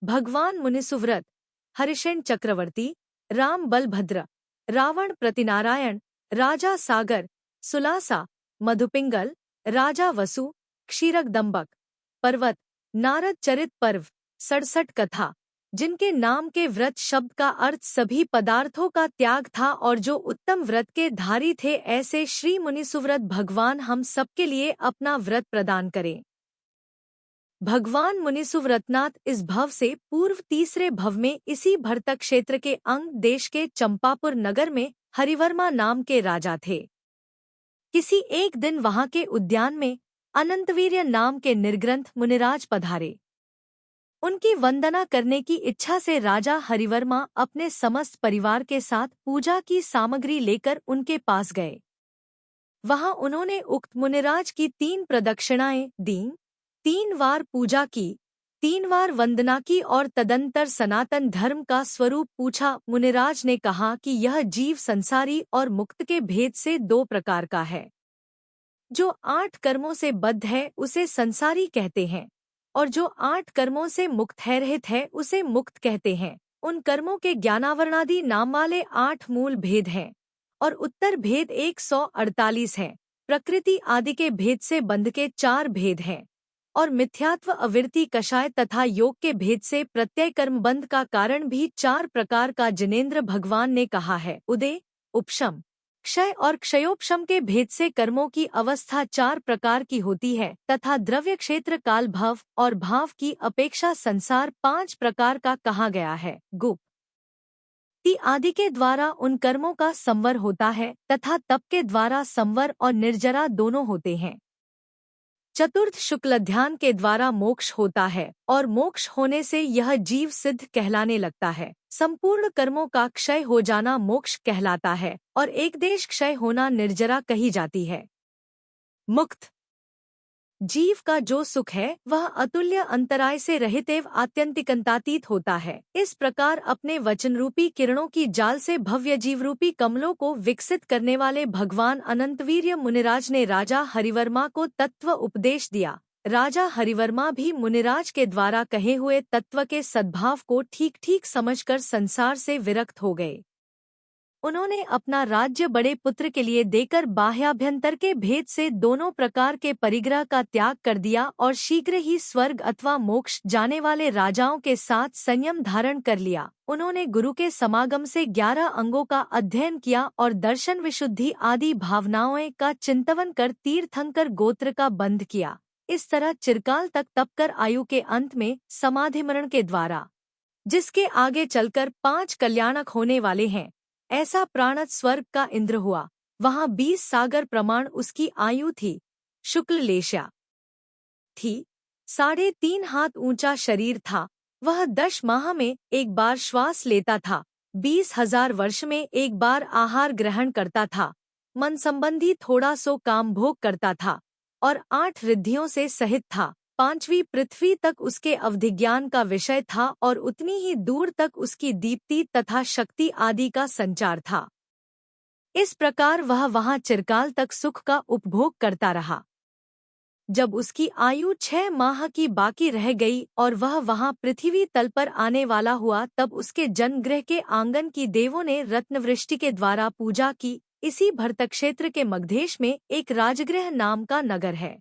भगवान मुनिसुव्रत, हरिशेन चक्रवर्ती, राम बलभद्र, रावण प्रतिनारायण, राजा सागर, सुलासा, मधुपिंगल, राजा वसु, क्षीरकदम्बक, पर्वत, नारद चरित पर्व, 67 कथा, जिनके नाम के व्रत शब्द का अर्थ सभी पदार्थों का त्याग था और जो उत्तम व्रत के धारी थे, ऐसे श्री मुनिसुव्रत भगवान हम सबके लिए अपना व्रत प्रदान करें। भगवान मुनिसुव्रतनाथ इस भव से पूर्व तीसरे भव में इसी भरतक क्षेत्र के अंग देश के चंपापुर नगर में हरिवर्मा नाम के राजा थे। किसी एक दिन वहां के उद्यान में अनंतवीर्य नाम के निर्ग्रंथ मुनिराज पधारे। उनकी वंदना करने की इच्छा से राजा हरिवर्मा अपने समस्त परिवार के साथ पूजा की सामग्री लेकर उनके पास गए। वहां उन्होंने उक्त मुनिराज की 3 प्रदक्षिणाएं दीं, 3 बार पूजा की, 3 बार वंदना की और तदंतर सनातन धर्म का स्वरूप पूछा। मुनिराज ने कहा कि यह जीव संसारी और मुक्त के भेद से 2 प्रकार का है। जो 8 कर्मों से बद्ध है उसे संसारी कहते हैं और जो 8 कर्मों से मुक्त है, रहित है, उसे मुक्त कहते हैं। उन कर्मों के ज्ञानावरणादि नाम वाले 8 मूल भेद हैं और उत्तर भेद 148 हैं। प्रकृति आदि के भेद से बंध के 4 भेद हैं और मिथ्यात्व, अविरति, कषाय तथा योग के भेद से प्रत्यय कर्म बंध का कारण भी 4 प्रकार का जिनेंद्र भगवान ने कहा है। उदय, उपशम, क्षय और क्षयोपशम के भेद से कर्मों की अवस्था 4 प्रकार की होती है तथा द्रव्य, क्षेत्र, काल, भव और भाव की अपेक्षा संसार 5 प्रकार का कहा गया है। गुप्ति आदि के द्वारा उन कर्मों का संवर होता है तथा तप के द्वारा संवर और निर्जरा दोनों होते हैं। चतुर्थ शुक्ल ध्यान के द्वारा मोक्ष होता है और मोक्ष होने से यह जीव सिद्ध कहलाने लगता है। संपूर्ण कर्मों का क्षय हो जाना मोक्ष कहलाता है और एक देश क्षय होना निर्जरा कही जाती है। मुक्त जीव का जो सुख है वह अतुल्य, अंतराय से रहित एवं आत्यंतिकंतातीत होता है। इस प्रकार अपने वचन रूपी किरणों की जाल से भव्य जीव रूपी कमलों को विकसित करने वाले भगवान अनंतवीर्य मुनिराज ने राजा हरिवर्मा को तत्व उपदेश दिया। राजा हरिवर्मा भी मुनिराज के द्वारा कहे हुए तत्व के सद्भाव को ठीक ठीक समझकर संसार से विरक्त हो गए। उन्होंने अपना राज्य बड़े पुत्र के लिए देकर बाह्याभ्यंतर के भेद से दोनों प्रकार के परिग्रह का त्याग कर दिया और शीघ्र ही स्वर्ग अथवा मोक्ष जाने वाले राजाओं के साथ संयम धारण कर लिया। उन्होंने गुरु के समागम से 11 अंगों का अध्ययन किया और दर्शन, विशुद्धि आदि भावनाओं का चिंतन कर तीर्थंकर गोत्र का बंध किया। इस तरह चिरकाल तक तप कर आयु के अंत में समाधिमरण के द्वारा, जिसके आगे चलकर 5 कल्याणक होने वाले हैं, ऐसा प्राणत स्वर्ग का इंद्र हुआ। वहां 20 सागर प्रमाण उसकी आयु थी। शुक्ल लेशा थी, 3.5 हाथ ऊंचा शरीर था। वह 10 माह में एक बार श्वास लेता था, 20,000 वर्ष में एक बार आहार ग्रहण करता था, मन संबंधी थोड़ा सो काम भोग करता था और 8 रिद्धियों से सहित था। 5वीं पृथ्वी तक उसके अवधिज्ञान का विषय था और उतनी ही दूर तक उसकी दीप्ति तथा शक्ति आदि का संचार था। इस प्रकार वह वहां चिरकाल तक सुख का उपभोग करता रहा। जब उसकी आयु 6 माह की बाकी रह गई और वह वहां पृथ्वी तल पर आने वाला हुआ, तब उसके जन्मगृह के आंगन की देवों ने रत्नवृष्टि के द्वारा पूजा की। इसी भरतक क्षेत्र के मगधेश में एक राजगृह नाम का नगर है।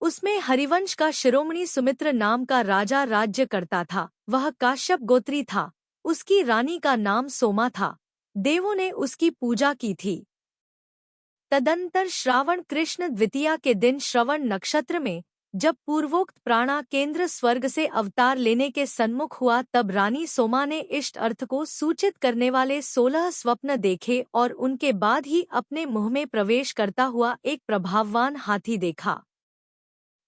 उसमें हरिवंश का शिरोमणि सुमित्र नाम का राजा राज्य करता था। वह काश्यप गोत्री था। उसकी रानी का नाम सोमा था। देवों ने उसकी पूजा की थी। तदंतर श्रावण कृष्ण द्वितीया के दिन श्रवण नक्षत्र में जब पूर्वोक्त प्राणा केंद्र स्वर्ग से अवतार लेने के सन्मुख हुआ, तब रानी सोमा ने इष्ट अर्थ को सूचित करने वाले 16 स्वप्न देखे और उनके बाद ही अपने मुंह में प्रवेश करता हुआ एक प्रभाववान हाथी देखा।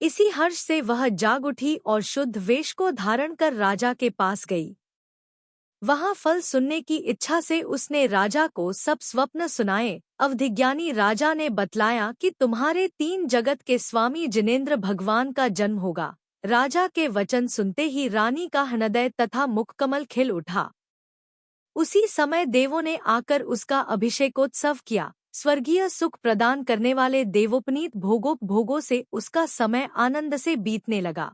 इसी हर्ष से वह जाग उठी और शुद्ध वेश को धारण कर राजा के पास गई। वहां फल सुनने की इच्छा से उसने राजा को सब स्वप्न सुनाए। अवधिज्ञानी राजा ने बतलाया कि तुम्हारे 3 जगत के स्वामी जिनेंद्र भगवान का जन्म होगा। राजा के वचन सुनते ही रानी का हृदय तथा मुखकमल खिल उठा। उसी समय देवों ने आकर उसका अभिषेकोत्सव किया। स्वर्गीय सुख प्रदान करने वाले देवोपनीत भोगोपभोगों से उसका समय आनंद से बीतने लगा।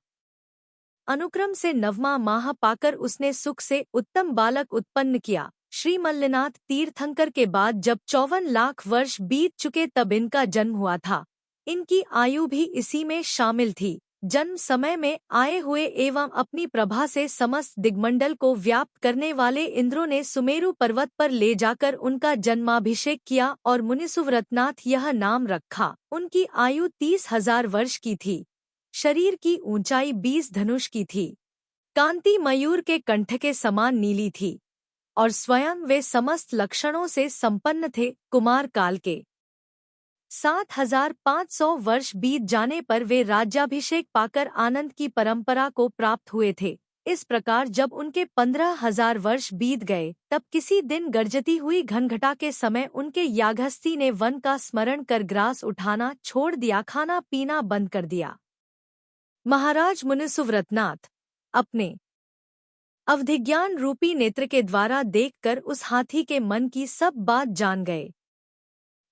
अनुक्रम से 9वां माह पाकर उसने सुख से उत्तम बालक उत्पन्न किया। श्री मल्लिनाथ तीर्थंकर के बाद जब 54 लाख वर्ष बीत चुके तब इनका जन्म हुआ था। इनकी आयु भी इसी में शामिल थी। जन्म समय में आए हुए एवं अपनी प्रभा से समस्त दिग्मंडल को व्याप्त करने वाले इंद्रों ने सुमेरु पर्वत पर ले जाकर उनका जन्माभिषेक किया और मुनिसुव्रतनाथ यह नाम रखा। उनकी आयु 30,000 वर्ष की थी। शरीर की ऊंचाई 20 धनुष की थी। कांति मयूर के कंठ के समान नीली थी और स्वयं वे समस्त लक्षणों से संपन्न थे। कुमार काल के 7,500 वर्ष बीत जाने पर वे राज्याभिषेक पाकर आनंद की परंपरा को प्राप्त हुए थे। इस प्रकार जब उनके 15,000 वर्ष बीत गए तब किसी दिन गर्जती हुई घनघटा के समय उनके यागस्थी ने वन का स्मरण कर ग्रास उठाना छोड़ दिया, खाना पीना बंद कर दिया। महाराज मुनिसुव्रतनाथ अपने अवधिज्ञान रूपी नेत्र के द्वारा देखकर उस हाथी के मन की सब बात जान गए।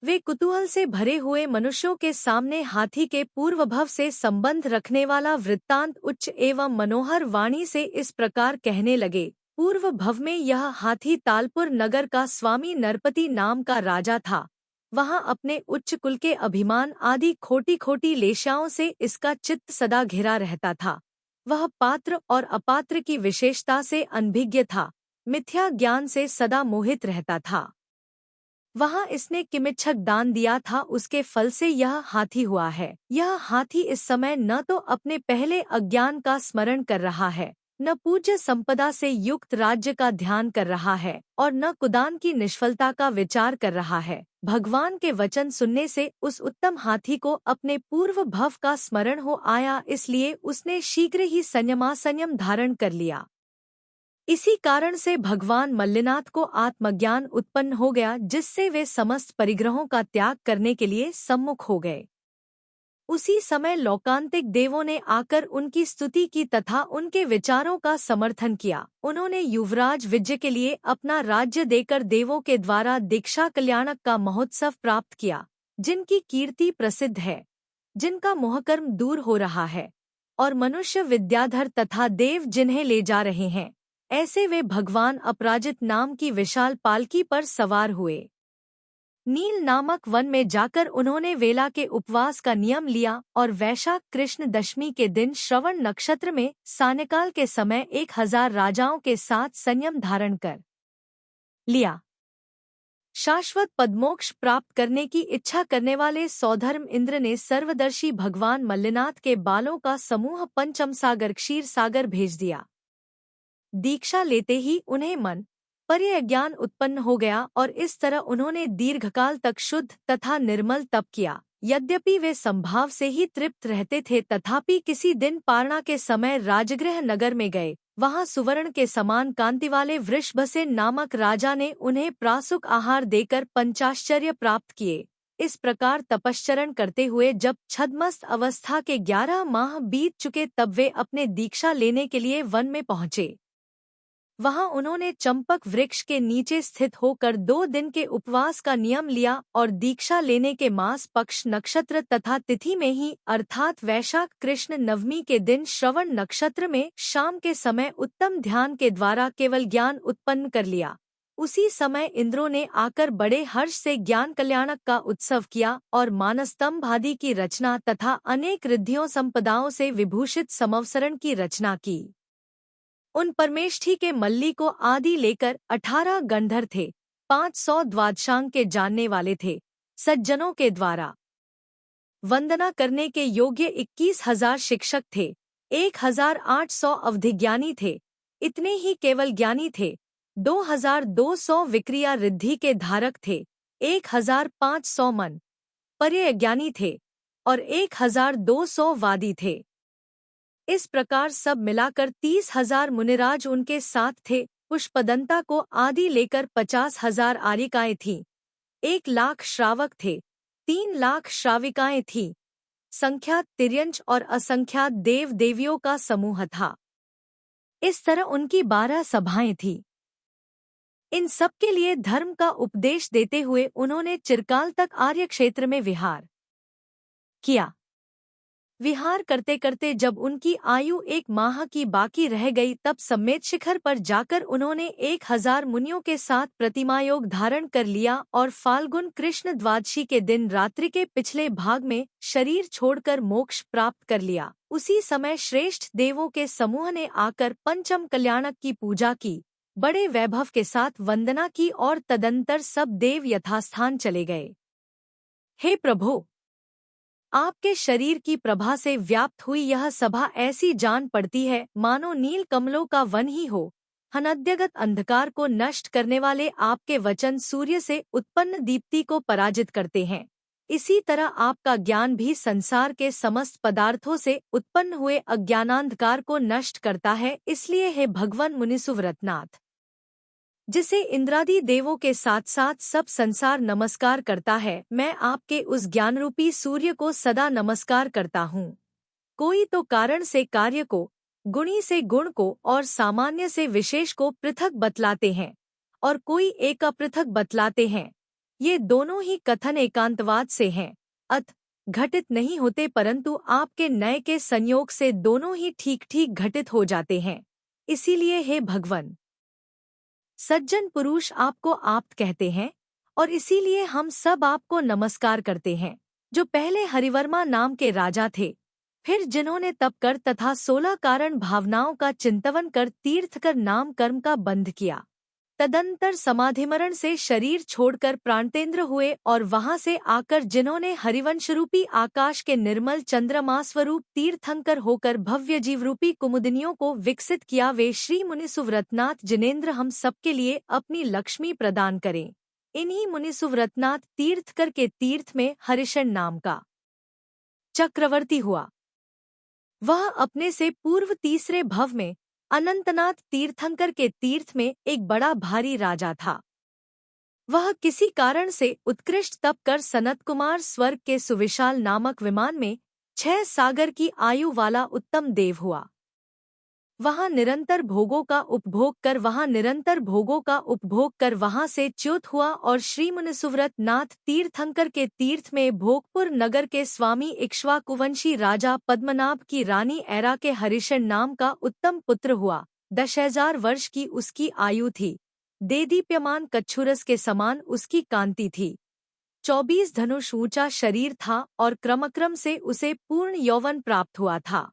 वे कुतूहल से भरे हुए मनुष्यों के सामने हाथी के पूर्वभव से संबंध रखने वाला वृत्तांत उच्च एवं मनोहर वाणी से इस प्रकार कहने लगे। पूर्व भव में यह हाथी तालपुर नगर का स्वामी नरपति नाम का राजा था। वहां अपने उच्च कुल के अभिमान आदि खोटी खोटी लेशाओं से इसका चित्त सदा घिरा रहता था। वह पात्र और अपात्र की विशेषता से अनभिज्ञ था, मिथ्या ज्ञान से सदा मोहित रहता था। वहां इसने किमिच्छक दान दिया था, उसके फल से यह हाथी हुआ है। यह हाथी इस समय न तो अपने पहले अज्ञान का स्मरण कर रहा है, न पूज्य संपदा से युक्त राज्य का ध्यान कर रहा है और न कुदान की निष्फलता का विचार कर रहा है। भगवान के वचन सुनने से उस उत्तम हाथी को अपने पूर्व भव का स्मरण हो आया, इसलिए उसने शीघ्र ही संयम धारण कर लिया। इसी कारण से भगवान मल्लिनाथ को आत्मज्ञान उत्पन्न हो गया, जिससे वे समस्त परिग्रहों का त्याग करने के लिए सम्मुख हो गए। उसी समय लौकांतिक देवों ने आकर उनकी स्तुति की तथा उनके विचारों का समर्थन किया। उन्होंने युवराज विजय के लिए अपना राज्य देकर देवों के द्वारा दीक्षा कल्याणक का महोत्सव प्राप्त किया। जिनकी कीर्ति प्रसिद्ध है, जिनका मोहकर्म दूर हो रहा है और मनुष्य विद्याधर तथा देव जिन्हें ले जा रहे हैं, ऐसे वे भगवान अपराजित नाम की विशाल पालकी पर सवार हुए। नील नामक वन में जाकर उन्होंने वेला के उपवास का नियम लिया और वैशाख कृष्ण दशमी के दिन श्रवण नक्षत्र में सायंकाल के समय 1000 राजाओं के साथ संयम धारण कर लिया। शाश्वत पदमोक्ष प्राप्त करने की इच्छा करने वाले सौधर्म इंद्र ने सर्वदर्शी भगवान मल्लिनाथ के बालों का समूह पंचम सागर क्षीर सागर भेज दिया। दीक्षा लेते ही उन्हें मन पर्य ज्ञान उत्पन्न हो गया और इस तरह उन्होंने दीर्घकाल तक शुद्ध तथा निर्मल तप किया। यद्यपि वे संभाव से ही तृप्त रहते थे, तथापि किसी दिन पारणा के समय राजगृह नगर में गए। वहां सुवर्ण के समान कांति वाले वृषभसेन नामक राजा ने उन्हें प्रासुक आहार देकर पंचाश्चर्य प्राप्त किए। इस प्रकार तपश्चरण करते हुए जब छद्मस्त अवस्था के 11 माह बीत चुके तब वे अपने दीक्षा लेने के लिए वन में पहुंचे। वहां उन्होंने चंपक वृक्ष के नीचे स्थित होकर 2 दिन के उपवास का नियम लिया और दीक्षा लेने के मास पक्ष नक्षत्र तथा तिथि में ही अर्थात वैशाख कृष्ण नवमी के दिन श्रवण नक्षत्र में शाम के समय उत्तम ध्यान के द्वारा केवल ज्ञान उत्पन्न कर लिया। उसी समय इंद्रों ने आकर बड़े हर्ष से ज्ञान कल्याणक का उत्सव किया और मानस्तंभ आदि की रचना तथा अनेक रिद्धियों संपदाओं से विभूषित समवसरण की रचना की। उन परमेष्ठी के मल्ली को आदि लेकर 18 गंधर्व थे, 500 द्वादशांग के जानने वाले थे, सज्जनों के द्वारा वंदना करने के योग्य 21,000 शिक्षक थे, 1,800 अवधिज्ञानी थे, इतने ही केवल ज्ञानी थे, 2,200 विक्रिया रिद्धि के धारक थे, 1,500 मन पर्यज्ञानी थे और 1,200 वादी थे। इस प्रकार सब मिलाकर 30,000 मुनिराज उनके साथ थे। पुष्पदंता को आदि लेकर 50,000 आरिकाएं थीं, 1,00,000 श्रावक थे, 3,00,000 श्राविकाएं थीं, संख्यात तिर्यंच और असंख्यात देव देवियों का समूह था। इस तरह उनकी 12 सभाएं थीं। इन सब के लिए धर्म का उपदेश देते हुए उन्होंने चिरकाल तक आर्य क्षेत्र में विहार किया। विहार करते करते जब उनकी आयु 1 माह की बाकी रह गई तब सम्मेद शिखर पर जाकर उन्होंने 1000 मुनियों के साथ प्रतिमायोग धारण कर लिया और फाल्गुन कृष्ण द्वादशी के दिन रात्रि के पिछले भाग में शरीर छोड़कर मोक्ष प्राप्त कर लिया। उसी समय श्रेष्ठ देवों के समूह ने आकर पंचम कल्याणक की पूजा की, बड़े वैभव के साथ वंदना की और तदंतर सब देव यथास्थान चले गए। हे प्रभु, आपके शरीर की प्रभा से व्याप्त हुई यह सभा ऐसी जान पड़ती है मानो नील कमलों का वन ही हो। अनद्यगत अंधकार को नष्ट करने वाले आपके वचन सूर्य से उत्पन्न दीप्ति को पराजित करते हैं। इसी तरह आपका ज्ञान भी संसार के समस्त पदार्थों से उत्पन्न हुए अज्ञानांधकार को नष्ट करता है। इसलिए हे भगवान मुनिसुव्रतनाथ, जिसे इंद्रादि देवों के साथ साथ सब संसार नमस्कार करता है, मैं आपके उस ज्ञानरूपी सूर्य को सदा नमस्कार करता हूँ। कोई तो कारण से कार्य को, गुणी से गुण को और सामान्य से विशेष को पृथक बतलाते हैं और कोई एक अपृथक बतलाते हैं। ये दोनों ही कथन एकांतवाद से हैं, अत घटित नहीं होते, परंतु आपके नए के संयोग से दोनों ही ठीक ठीक घटित हो जाते हैं। इसीलिए हे भगवान, सज्जन पुरुष आपको आप्त कहते हैं और इसीलिए हम सब आपको नमस्कार करते हैं, जो पहले हरिवर्मा नाम के राजा थे, फिर जिन्होंने तप कर तथा 16 कारण भावनाओं का चिंतवन कर तीर्थ कर नाम कर्म का बंध किया, तदंतर समाधिमरण से शरीर छोड़कर प्राणतेंद्र हुए और वहां से आकर जिन्होंने हरिवंशरूपी आकाश के निर्मल चंद्रमा स्वरूप तीर्थंकर होकर भव्य जीवरूपी कुमुदिनियों को विकसित किया, वे श्री मुनिसुव्रतनाथ जिनेन्द्र हम सबके लिए अपनी लक्ष्मी प्रदान करें। इन्हीं मुनिसुव्रतनाथ तीर्थकर के तीर्थ में हरिशन नाम का चक्रवर्ती हुआ। वह अपने से पूर्व तीसरे भव में अनंतनाथ तीर्थंकर के तीर्थ में एक बड़ा भारी राजा था। वह किसी कारण से उत्कृष्ट तप कर सनत कुमार स्वर्ग के सुविशाल नामक विमान में 6 सागर की आयु वाला उत्तम देव हुआ। वहां निरंतर भोगों का उपभोग कर वहां से च्युत हुआ और श्री मुनिसुव्रत नाथ तीर्थंकर के तीर्थ में भोगपुर नगर के स्वामी इक्ष्वाकुवंशी राजा पद्मनाभ की रानी ऐरा के हरिशन नाम का उत्तम पुत्र हुआ। 10,000 वर्ष की उसकी आयु थी। देदीप्यमान कच्छुरस के समान उसकी कांति थी। 24 धनुष ऊंचा शरीर था और क्रमक्रम से उसे पूर्ण यौवन प्राप्त हुआ था।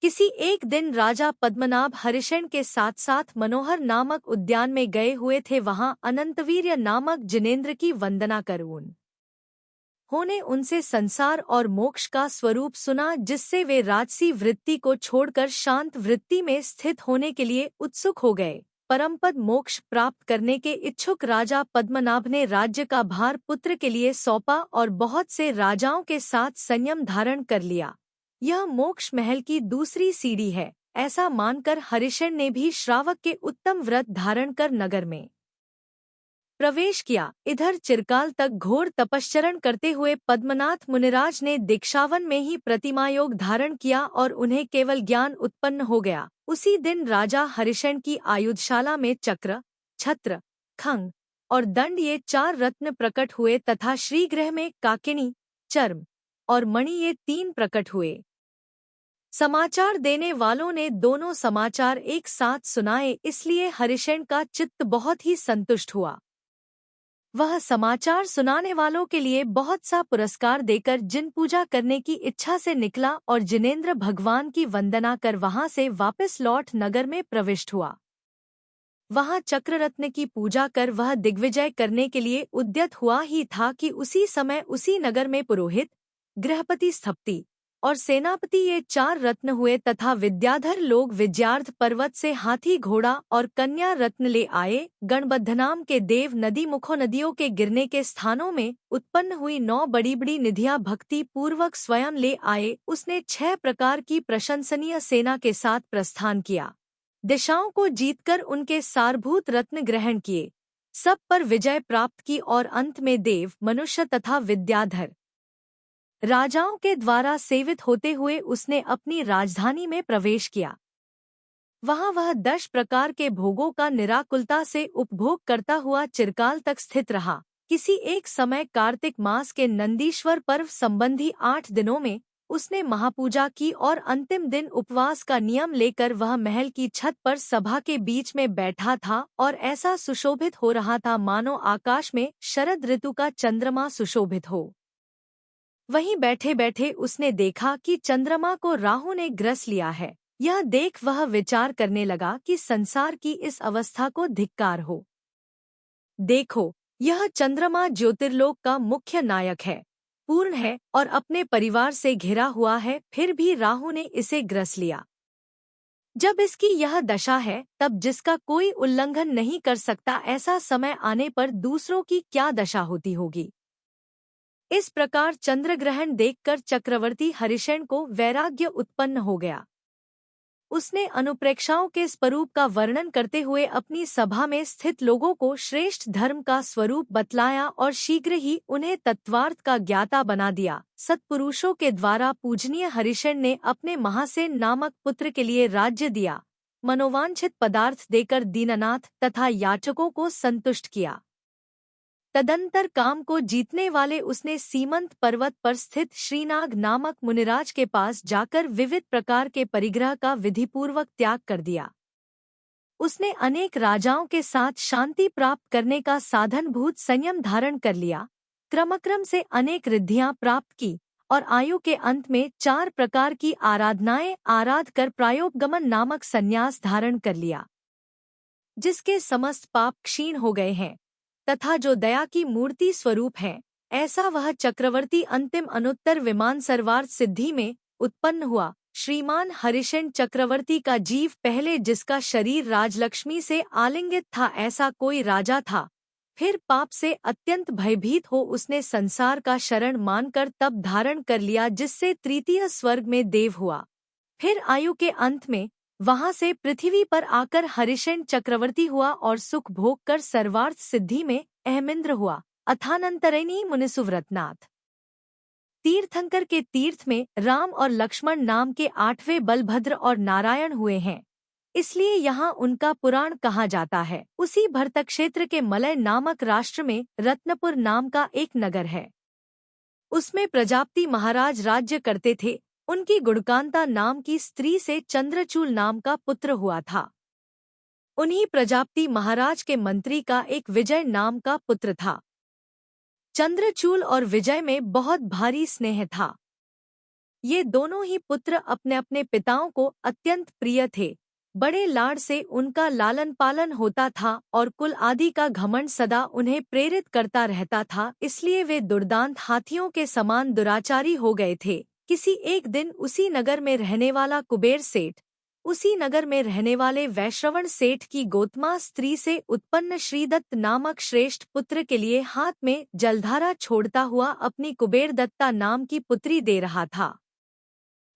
किसी एक दिन राजा पद्मनाभ हरिशन के साथ साथ मनोहर नामक उद्यान में गए हुए थे। वहां अनंतवीर्य नामक जिनेन्द्र की वंदना कर उन्होंने उनसे संसार और मोक्ष का स्वरूप सुना, जिससे वे राजसी वृत्ति को छोड़कर शांत वृत्ति में स्थित होने के लिए उत्सुक हो गए। परमपद मोक्ष प्राप्त करने के इच्छुक राजा पद्मनाभ ने राज्य का भार पुत्र के लिए सौंपा और बहुत से राजाओं के साथ संयम धारण कर लिया। यह मोक्ष महल की दूसरी सीढ़ी है, ऐसा मानकर हरिशन ने भी श्रावक के उत्तम व्रत धारण कर नगर में प्रवेश किया। इधर चिरकाल तक घोर तपश्चरण करते हुए पद्मनाथ मुनिराज ने दीक्षावन में ही प्रतिमायोग धारण किया और उन्हें केवल ज्ञान उत्पन्न हो गया। उसी दिन राजा हरिशन की आयुधशाला में चक्र, छत्र, खंग और दंड ये 4 रत्न प्रकट हुए तथा श्रीगृह में काकिनी, चर्म और मणि ये 3 प्रकट हुए। समाचार देने वालों ने दोनों समाचार एक साथ सुनाए, इसलिए हरिशन का चित्त बहुत ही संतुष्ट हुआ। वह समाचार सुनाने वालों के लिए बहुत सा पुरस्कार देकर जिन पूजा करने की इच्छा से निकला और जिनेन्द्र भगवान की वंदना कर वहां से वापस लौट नगर में प्रविष्ट हुआ। वहां चक्ररत्न की पूजा कर वह दिग्विजय करने के लिए उद्यत हुआ ही था कि उसी समय उसी नगर में पुरोहित, गृहपति, स्थपति और सेनापति ये 4 रत्न हुए तथा विद्याधर लोग विजयार्थ पर्वत से हाथी, घोड़ा और कन्या रत्न ले आए। गणबद्ध नाम के देव नदी मुखों नदियों के गिरने के स्थानों में उत्पन्न हुई 9 बड़ी बड़ी निधियां भक्ति पूर्वक स्वयं ले आए। उसने 6 प्रकार की प्रशंसनीय सेना के साथ प्रस्थान किया, दिशाओं को जीतकर उनके सारभूत रत्न ग्रहण किए, सब पर विजय प्राप्त की और अंत में देव, मनुष्य तथा विद्याधर राजाओं के द्वारा सेवित होते हुए उसने अपनी राजधानी में प्रवेश किया। वहां वह 10 प्रकार के भोगों का निराकुलता से उपभोग करता हुआ चिरकाल तक स्थित रहा। किसी एक समय कार्तिक मास के नंदीश्वर पर्व संबंधी 8 दिनों में उसने महापूजा की और अंतिम दिन उपवास का नियम लेकर वह महल की छत पर सभा के बीच में बैठा था और ऐसा सुशोभित हो रहा था मानो आकाश में शरद ऋतु का चंद्रमा सुशोभित हो। वहीं बैठे बैठे उसने देखा कि चंद्रमा को राहु ने ग्रस लिया है। यह देख वह विचार करने लगा कि संसार की इस अवस्था को धिक्कार हो। देखो, यह चंद्रमा ज्योतिर्लोक का मुख्य नायक है, पूर्ण है और अपने परिवार से घिरा हुआ है, फिर भी राहु ने इसे ग्रस लिया। जब इसकी यह दशा है तब जिसका कोई उल्लंघन नहीं कर सकता, ऐसा समय आने पर दूसरों की क्या दशा होती होगी। इस प्रकार चंद्रग्रहण देखकर चक्रवर्ती हरिशेन को वैराग्य उत्पन्न हो गया। उसने अनुप्रेक्षाओं के स्वरूप का वर्णन करते हुए अपनी सभा में स्थित लोगों को श्रेष्ठ धर्म का स्वरूप बतलाया और शीघ्र ही उन्हें तत्वार्थ का ज्ञाता बना दिया। सत्पुरुषों के द्वारा पूजनीय हरिशेन ने अपने महासेन नामक पुत्र के लिए राज्य दिया, मनोवांछित पदार्थ देकर दीननाथ तथा याचकों को संतुष्ट किया। तदंतर काम को जीतने वाले उसने सीमंत पर्वत पर स्थित श्रीनाग नामक मुनिराज के पास जाकर विविध प्रकार के परिग्रह का विधिपूर्वक त्याग कर दिया। उसने अनेक राजाओं के साथ शांति प्राप्त करने का साधनभूत संयम धारण कर लिया, क्रमक्रम से अनेक रिद्धियां प्राप्त की और आयु के अंत में 4 प्रकार की आराधनाएं आराध कर प्रायोपगमन नामक संन्यास धारण कर लिया, जिसके समस्त पाप क्षीण हो गए हैं तथा जो दया की मूर्ति स्वरूप है, ऐसा वह चक्रवर्ती अंतिम अनुत्तर विमान सर्वार्थ सिद्धि में उत्पन्न हुआ। श्रीमान हरिशेन चक्रवर्ती का जीव पहले जिसका शरीर राजलक्ष्मी से आलिंगित था, ऐसा कोई राजा था। फिर पाप से अत्यंत भयभीत हो उसने संसार का शरण मानकर तप धारण कर लिया, जिससे तृतीय स्वर्ग में देव हुआ। फिर आयु के अंत में वहां से पृथ्वी पर आकर हरिशेन चक्रवर्ती हुआ और सुख भोग कर सर्वार्थ सिद्धि में अहमिंद्र हुआ। अथानंतरेणी मुनिसुव्रतनाथ तीर्थंकर के तीर्थ में राम और लक्ष्मण नाम के 8वें बलभद्र और नारायण हुए हैं, इसलिए यहाँ उनका पुराण कहा जाता है। उसी भरतक क्षेत्र के मलय नामक राष्ट्र में रत्नपुर नाम का एक नगर है। उसमें प्रजापति महाराज राज्य करते थे। उनकी गुणकांता नाम की स्त्री से चंद्रचूल नाम का पुत्र हुआ था। उन्हीं प्रजापति महाराज के मंत्री का एक विजय नाम का पुत्र था। चंद्रचूल और विजय में बहुत भारी स्नेह था। ये दोनों ही पुत्र अपने अपने पिताओं को अत्यंत प्रिय थे। बड़े लाड से उनका लालन पालन होता था और कुल आदि का घमंड सदा उन्हें प्रेरित करता रहता था, इसलिए वे दुर्दांत हाथियों के समान दुराचारी हो गए थे। किसी एक दिन उसी नगर में रहने वाला कुबेर सेठ उसी नगर में रहने वाले वैश्रवण सेठ की गोतमा स्त्री से उत्पन्न श्रीदत्त नामक श्रेष्ठ पुत्र के लिए हाथ में जलधारा छोड़ता हुआ अपनी कुबेरदत्ता नाम की पुत्री दे रहा था।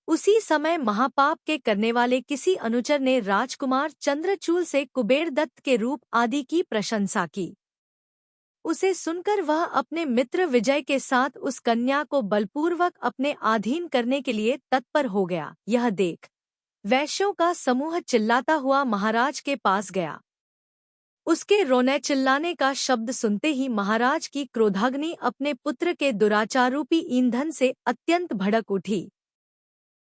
उसी समय महापाप के करने वाले किसी अनुचर ने राजकुमार चंद्रचूल से कुबेरदत्त के रूप आदि की प्रशंसा की। उसे सुनकर वह अपने मित्र विजय के साथ उस कन्या को बलपूर्वक अपने अधीन करने के लिए तत्पर हो गया। यह देख वैश्यों का समूह चिल्लाता हुआ महाराज के पास गया। उसके रोने चिल्लाने का शब्द सुनते ही महाराज की क्रोधाग्नि अपने पुत्र के दुराचारूपी ईंधन से अत्यंत भड़क उठी।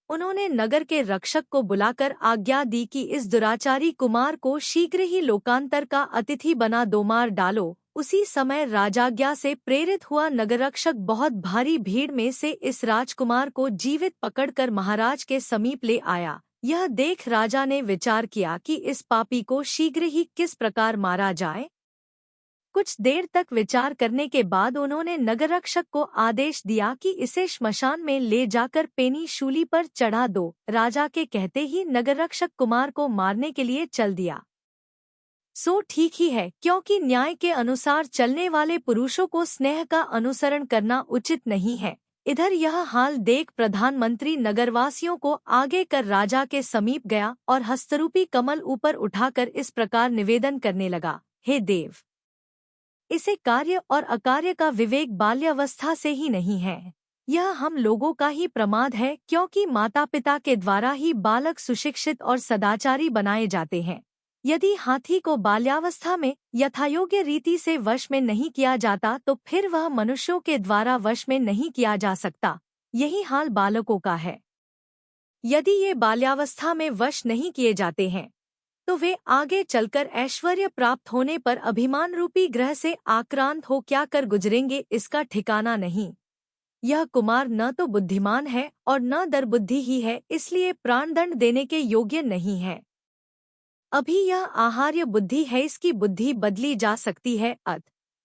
उन्होंने नगर के रक्षक को बुलाकर आज्ञा दी कि इस दुराचारी कुमार को शीघ्र ही लोकांतर का अतिथि बना दो, मार डालो। उसी समय राजाज्ञा से प्रेरित हुआ नगररक्षक बहुत भारी भीड़ में से इस राजकुमार को जीवित पकड़कर महाराज के समीप ले आया। यह देख राजा ने विचार किया कि इस पापी को शीघ्र ही किस प्रकार मारा जाए। कुछ देर तक विचार करने के बाद उन्होंने नगररक्षक को आदेश दिया कि इसे श्मशान में ले जाकर पेनी शूली पर चढ़ा दो। राजा के कहते ही नगररक्षक कुमार को मारने के लिए चल दिया। सो ठीक ही है, क्योंकि न्याय के अनुसार चलने वाले पुरुषों को स्नेह का अनुसरण करना उचित नहीं है। इधर यह हाल देख प्रधानमंत्री नगरवासियों को आगे कर राजा के समीप गया और हस्तरूपी कमल ऊपर उठाकर इस प्रकार निवेदन करने लगा, हे देव, इसे कार्य और अकार्य का विवेक बाल्यावस्था से ही नहीं है। यह हम लोगों का ही प्रमाद है, क्योंकि माता पिता के द्वारा ही बालक सुशिक्षित और सदाचारी बनाए जाते हैं। यदि हाथी को बाल्यावस्था में यथायोग्य रीति से वश में नहीं किया जाता तो फिर वह मनुष्यों के द्वारा वश में नहीं किया जा सकता। यही हाल बालकों का है। यदि ये बाल्यावस्था में वश नहीं किए जाते हैं तो वे आगे चलकर ऐश्वर्य प्राप्त होने पर अभिमान रूपी ग्रह से आक्रांत हो क्या कर गुजरेंगे इसका ठिकाना नहीं। यह कुमार न तो बुद्धिमान है और न दरबुद्धि ही है, इसलिए प्राणदंड देने के योग्य नहीं है। अभी यह आहार्य बुद्धि है, इसकी बुद्धि बदली जा सकती है,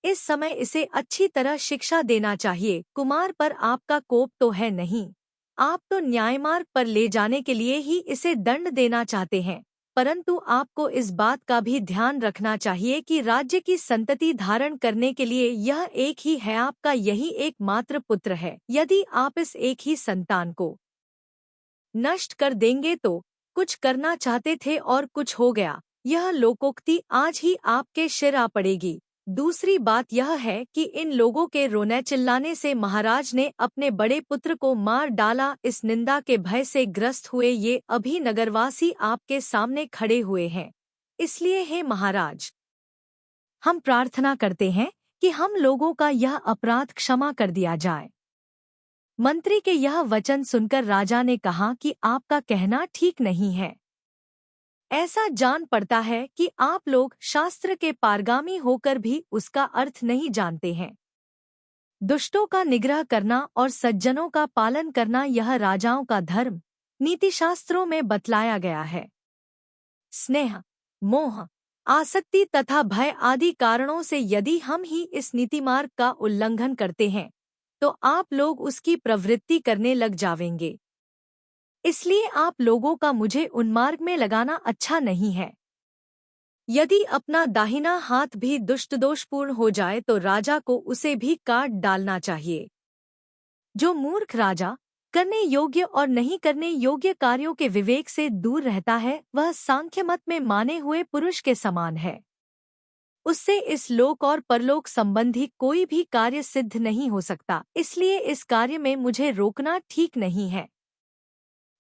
इस समय इसे अच्छी तरह शिक्षा देना चाहिए। कुमार पर आपका कोप तो है नहीं, आप तो न्यायमार्ग पर ले जाने के लिए ही इसे दंड देना चाहते हैं, परंतु आपको इस बात का भी ध्यान रखना चाहिए कि राज्य की संतति धारण करने के लिए यह एक ही है, आपका यही एकमात्र पुत्र है। यदि आप इस एक ही संतान को नष्ट कर देंगे तो कुछ करना चाहते थे और कुछ हो गया, यह लोकोक्ति आज ही आपके सिर आ पड़ेगी। दूसरी बात यह है कि इन लोगों के रोने चिल्लाने से महाराज ने अपने बड़े पुत्र को मार डाला। इस निंदा के भय से ग्रस्त हुए ये अभी नगरवासी आपके सामने खड़े हुए हैं, इसलिए हे महाराज, हम प्रार्थना करते हैं कि हम लोगों का यह अपराध क्षमा कर दिया जाए। मंत्री के यह वचन सुनकर राजा ने कहा कि आपका कहना ठीक नहीं है। ऐसा जान पड़ता है कि आप लोग शास्त्र के पारगामी होकर भी उसका अर्थ नहीं जानते हैं। दुष्टों का निग्रह करना और सज्जनों का पालन करना यह राजाओं का धर्म नीतिशास्त्रों में बतलाया गया है। स्नेह, मोह, आसक्ति तथा भय आदि कारणों से यदि हम ही इस नीतिमार्ग का उल्लंघन करते हैं तो आप लोग उसकी प्रवृत्ति करने लग जावेंगे। इसलिए आप लोगों का मुझे उन्मार्ग में लगाना अच्छा नहीं है। यदि अपना दाहिना हाथ भी दुष्ट दोषपूर्ण हो जाए तो राजा को उसे भी काट डालना चाहिए। जो मूर्ख राजा करने योग्य और नहीं करने योग्य कार्यों के विवेक से दूर रहता है वह सांख्य मत में माने हुए पुरुष के समान है। उससे इस लोक और परलोक संबंधी कोई भी कार्य सिद्ध नहीं हो सकता, इसलिए इस कार्य में मुझे रोकना ठीक नहीं है।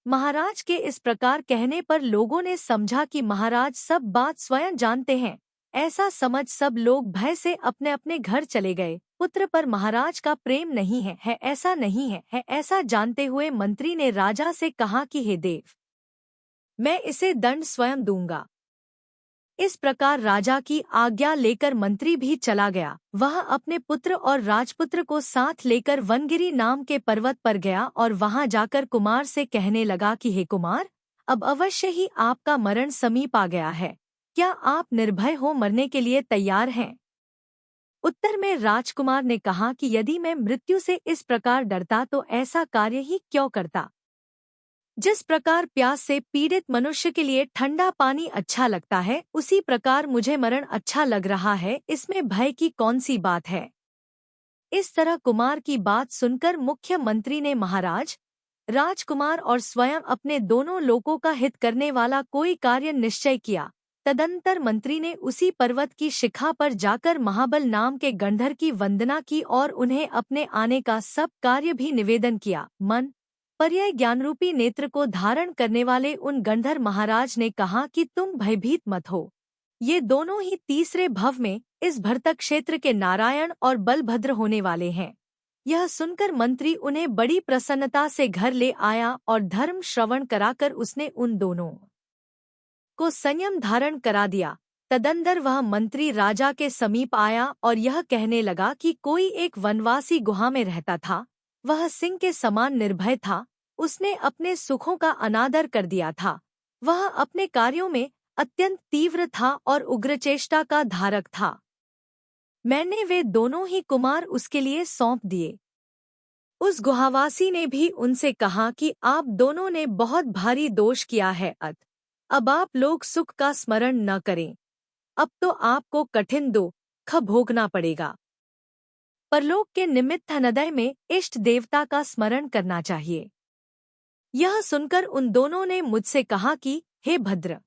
महाराज के इस प्रकार कहने पर लोगों ने समझा कि महाराज सब बात स्वयं जानते हैं। ऐसा समझ सब लोग भय से अपने अपने घर चले गए। पुत्र पर महाराज का प्रेम नहीं है ऐसा नहीं है ऐसा जानते हुए मंत्री ने राजा से कहा कि हे देव, मैं इसे दंड स्वयं दूंगा। इस प्रकार राजा की आज्ञा लेकर मंत्री भी चला गया। वह अपने पुत्र और राजपुत्र को साथ लेकर वनगिरी नाम के पर्वत पर गया और वहां जाकर कुमार से कहने लगा कि हे कुमार, अब अवश्य ही आपका मरण समीप आ गया है, क्या आप निर्भय हो मरने के लिए तैयार हैं? उत्तर में राजकुमार ने कहा कि यदि मैं मृत्यु से इस प्रकार डरता तो ऐसा कार्य ही क्यों करता। जिस प्रकार प्यास से पीड़ित मनुष्य के लिए ठंडा पानी अच्छा लगता है, उसी प्रकार मुझे मरण अच्छा लग रहा है, इसमें भय की कौन सी बात है। इस तरह कुमार की बात सुनकर मुख्यमंत्री ने महाराज, राजकुमार और स्वयं अपने दोनों लोगों का हित करने वाला कोई कार्य निश्चय किया। तदंतर मंत्री ने उसी पर्वत की शिखा पर जाकर महाबल नाम के गंधर्व की वंदना की और उन्हें अपने आने का सब कार्य भी निवेदन किया। मन पर्याय ज्ञानरूपी नेत्र को धारण करने वाले उन गंधर्व महाराज ने कहा कि तुम भयभीत मत हो, ये दोनों ही तीसरे भव में इस भरतक क्षेत्र के नारायण और बलभद्र होने वाले हैं। यह सुनकर मंत्री उन्हें बड़ी प्रसन्नता से घर ले आया और धर्म श्रवण कराकर उसने उन दोनों को संयम धारण करा दिया। तदंतर वह मंत्री राजा के समीप आया और यह कहने लगा कि कोई एक वनवासी गुहा में रहता था। वह सिंह के समान निर्भय था, उसने अपने सुखों का अनादर कर दिया था। वह अपने कार्यों में अत्यंत तीव्र था और उग्रचेष्टा का धारक था। मैंने वे दोनों ही कुमार उसके लिए सौंप दिए। उस गुहावासी ने भी उनसे कहा कि आप दोनों ने बहुत भारी दोष किया है, अब आप लोग सुख का स्मरण न करें, अब तो आपको कठिन दुख भोगना पड़ेगा। परलोक के निमित्त हृदय में इष्ट देवता का स्मरण करना चाहिए। यह सुनकर उन दोनों ने मुझसे कहा कि हे भद्र,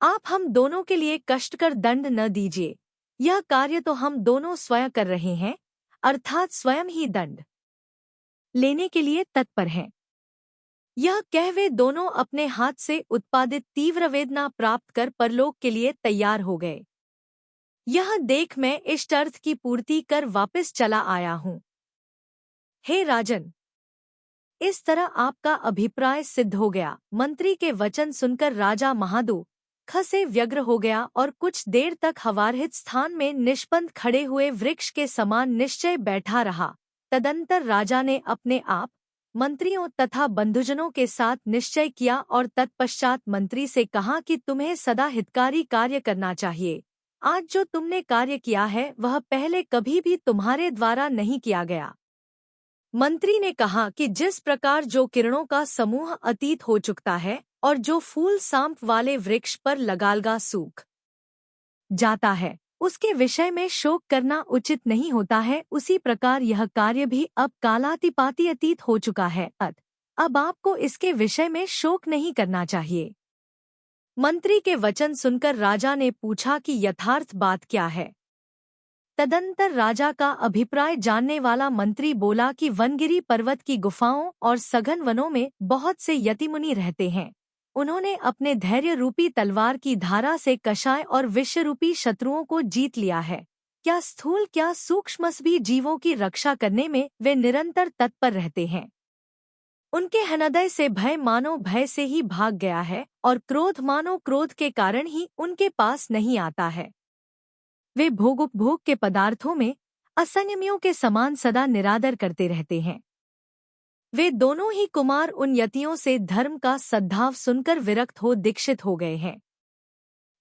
आप हम दोनों के लिए कष्टकर दंड न दीजिए, यह कार्य तो हम दोनों स्वयं कर रहे हैं, अर्थात स्वयं ही दंड लेने के लिए तत्पर हैं। यह कह वे दोनों अपने हाथ से उत्पादित तीव्र वेदना प्राप्त कर परलोक के लिए तैयार हो गए। यह देख मैं इष्ट अर्थ की पूर्ति कर वापस चला आया हूँ। हे राजन, इस तरह आपका अभिप्राय सिद्ध हो गया। मंत्री के वचन सुनकर राजा महादुख से व्यग्र हो गया और कुछ देर तक हवारहित स्थान में निष्पन्द खड़े हुए वृक्ष के समान निश्चय बैठा रहा। तदंतर राजा ने अपने आप मंत्रियों तथा बंधुजनों के साथ निश्चय किया और तत्पश्चात मंत्री से कहा कि तुम्हें सदा हितकारी कार्य करना चाहिए। आज जो तुमने कार्य किया है वह पहले कभी भी तुम्हारे द्वारा नहीं किया गया। मंत्री ने कहा कि जिस प्रकार जो किरणों का समूह अतीत हो चुका है और जो फूल सांप वाले वृक्ष पर लगालगा सूख जाता है, उसके विषय में शोक करना उचित नहीं होता है, उसी प्रकार यह कार्य भी अब कालातिपाती अतीत हो चुका है। अब आपको इसके विषय में शोक नहीं करना चाहिए। मंत्री के वचन सुनकर राजा ने पूछा कि यथार्थ बात क्या है। तदंतर राजा का अभिप्राय जानने वाला मंत्री बोला कि वनगिरी पर्वत की गुफाओं और सघन वनों में बहुत से यतिमुनि रहते हैं। उन्होंने अपने धैर्य रूपी तलवार की धारा से कषाय और विष रूपी शत्रुओं को जीत लिया है। क्या स्थूल क्या सूक्ष्म भी जीवों की रक्षा करने में वे निरंतर तत्पर रहते हैं। उनके हृदय से भय मानो भय से ही भाग गया है और क्रोध मानो क्रोध के कारण ही उनके पास नहीं आता है। वे भोगोपभोग के पदार्थों में असंयमियों के समान सदा निरादर करते रहते हैं। वे दोनों ही कुमार उन यतियों से धर्म का सद्भाव सुनकर विरक्त हो दीक्षित हो गए हैं।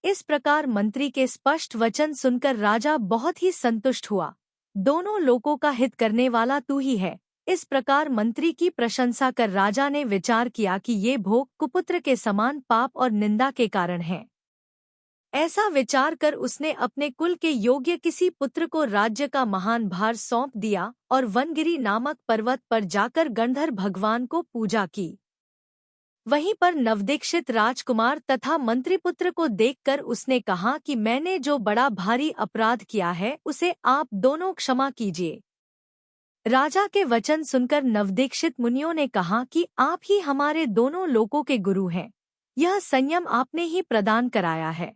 इस प्रकार मंत्री के स्पष्ट वचन सुनकर राजा बहुत ही संतुष्ट हुआ। दोनों लोगों का हित करने वाला तू ही है। इस प्रकार मंत्री की प्रशंसा कर राजा ने विचार किया कि ये भोग कुपुत्र के समान पाप और निंदा के कारण हैं। ऐसा विचार कर उसने अपने कुल के योग्य किसी पुत्र को राज्य का महान भार सौंप दिया और वनगिरी नामक पर्वत पर जाकर गंधर्व भगवान को पूजा की। वहीं पर नवदीक्षित राजकुमार तथा मंत्रीपुत्र को देखकर उसने कहा कि मैंने जो बड़ा भारी अपराध किया है उसे आप दोनों क्षमा कीजिए। राजा के वचन सुनकर नवदीक्षित मुनियों ने कहा कि आप ही हमारे दोनों लोकों के गुरु हैं। यह संयम आपने ही प्रदान कराया है।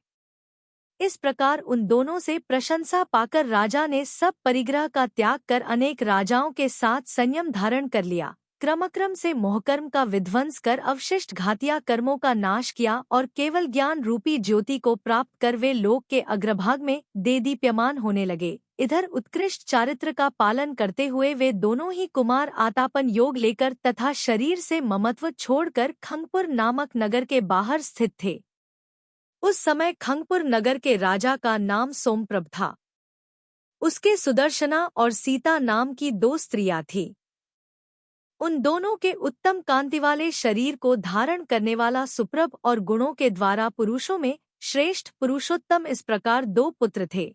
इस प्रकार उन दोनों से प्रशंसा पाकर राजा ने सब परिग्रह का त्याग कर अनेक राजाओं के साथ संयम धारण कर लिया। क्रमक्रम से मोहकर्म का विध्वंस कर अवशिष्ट घातिया कर्मों का नाश किया और केवल ज्ञान रूपी ज्योति को प्राप्त कर वे लोक के अग्रभाग में देदीप्यमान होने लगे। इधर उत्कृष्ट चारित्र का पालन करते हुए वे दोनों ही कुमार आतापन योग लेकर तथा शरीर से ममत्व छोड़कर खंगपुर नामक नगर के बाहर स्थित थे। उस समय खंगपुर नगर के राजा का नाम सोमप्रभ था। उसके सुदर्शना और सीता नाम की 2 स्त्रियां थीं। उन दोनों के उत्तम कांति वाले शरीर को धारण करने वाला सुप्रभ और गुणों के द्वारा पुरुषों में श्रेष्ठ पुरुषोत्तम इस प्रकार 2 पुत्र थे।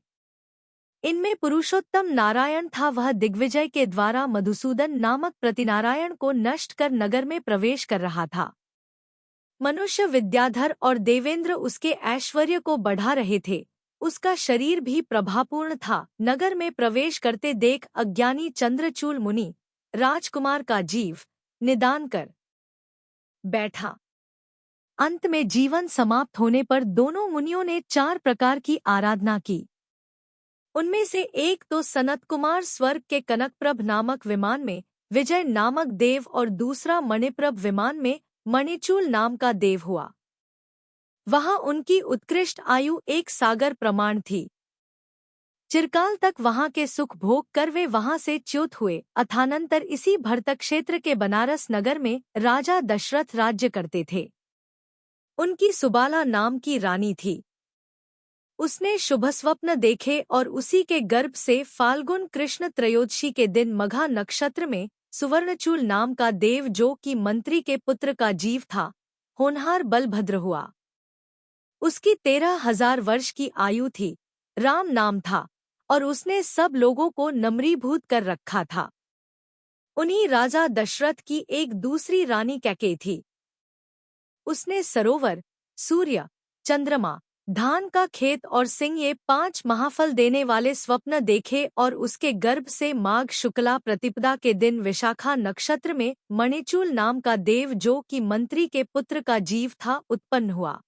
इनमें पुरुषोत्तम नारायण था। वह दिग्विजय के द्वारा मधुसूदन नामक प्रतिनारायण को नष्ट कर नगर में प्रवेश कर रहा था। मनुष्य विद्याधर और देवेंद्र उसके ऐश्वर्य को बढ़ा रहे थे। उसका शरीर भी प्रभापूर्ण था। नगर में प्रवेश करते देख अज्ञानी चंद्रचूल मुनि राजकुमार का जीव निदान कर बैठा। अंत में जीवन समाप्त होने पर दोनों मुनियों ने 4 प्रकार की आराधना की। उनमें से एक तो सनत कुमार स्वर्ग के कनकप्रभ नामक विमान में विजय नामक देव और दूसरा मणिप्रभ विमान में मणिचूल नाम का देव हुआ। वहां उनकी उत्कृष्ट आयु 1 सागर प्रमाण थी। चिरकाल तक वहां के सुख भोग कर वे वहां से च्युत हुए। अथानंतर इसी भरतक क्षेत्र के बनारस नगर में राजा दशरथ राज्य करते थे। उनकी सुबाला नाम की रानी थी। उसने शुभ स्वप्न देखे और उसी के गर्भ से फाल्गुन कृष्ण त्रयोदशी के दिन मघा नक्षत्र में सुवर्णचूल नाम का देव जो कि मंत्री के पुत्र का जीव था, होनहार बलभद्र हुआ। उसकी 13,000 वर्ष की आयु थी। राम नाम था और उसने सब लोगों को नम्रीभूत कर रखा था। उन्हीं राजा दशरथ की एक दूसरी रानी कैकेयी थी। उसने सरोवर, सूर्य, चंद्रमा, धान का खेत और सिंह ये 5 महाफल देने वाले स्वप्न देखे और उसके गर्भ से माघ शुक्ला प्रतिपदा के दिन विशाखा नक्षत्र में मणिचूल नाम का देव जो कि मंत्री के पुत्र का जीव था उत्पन्न हुआ।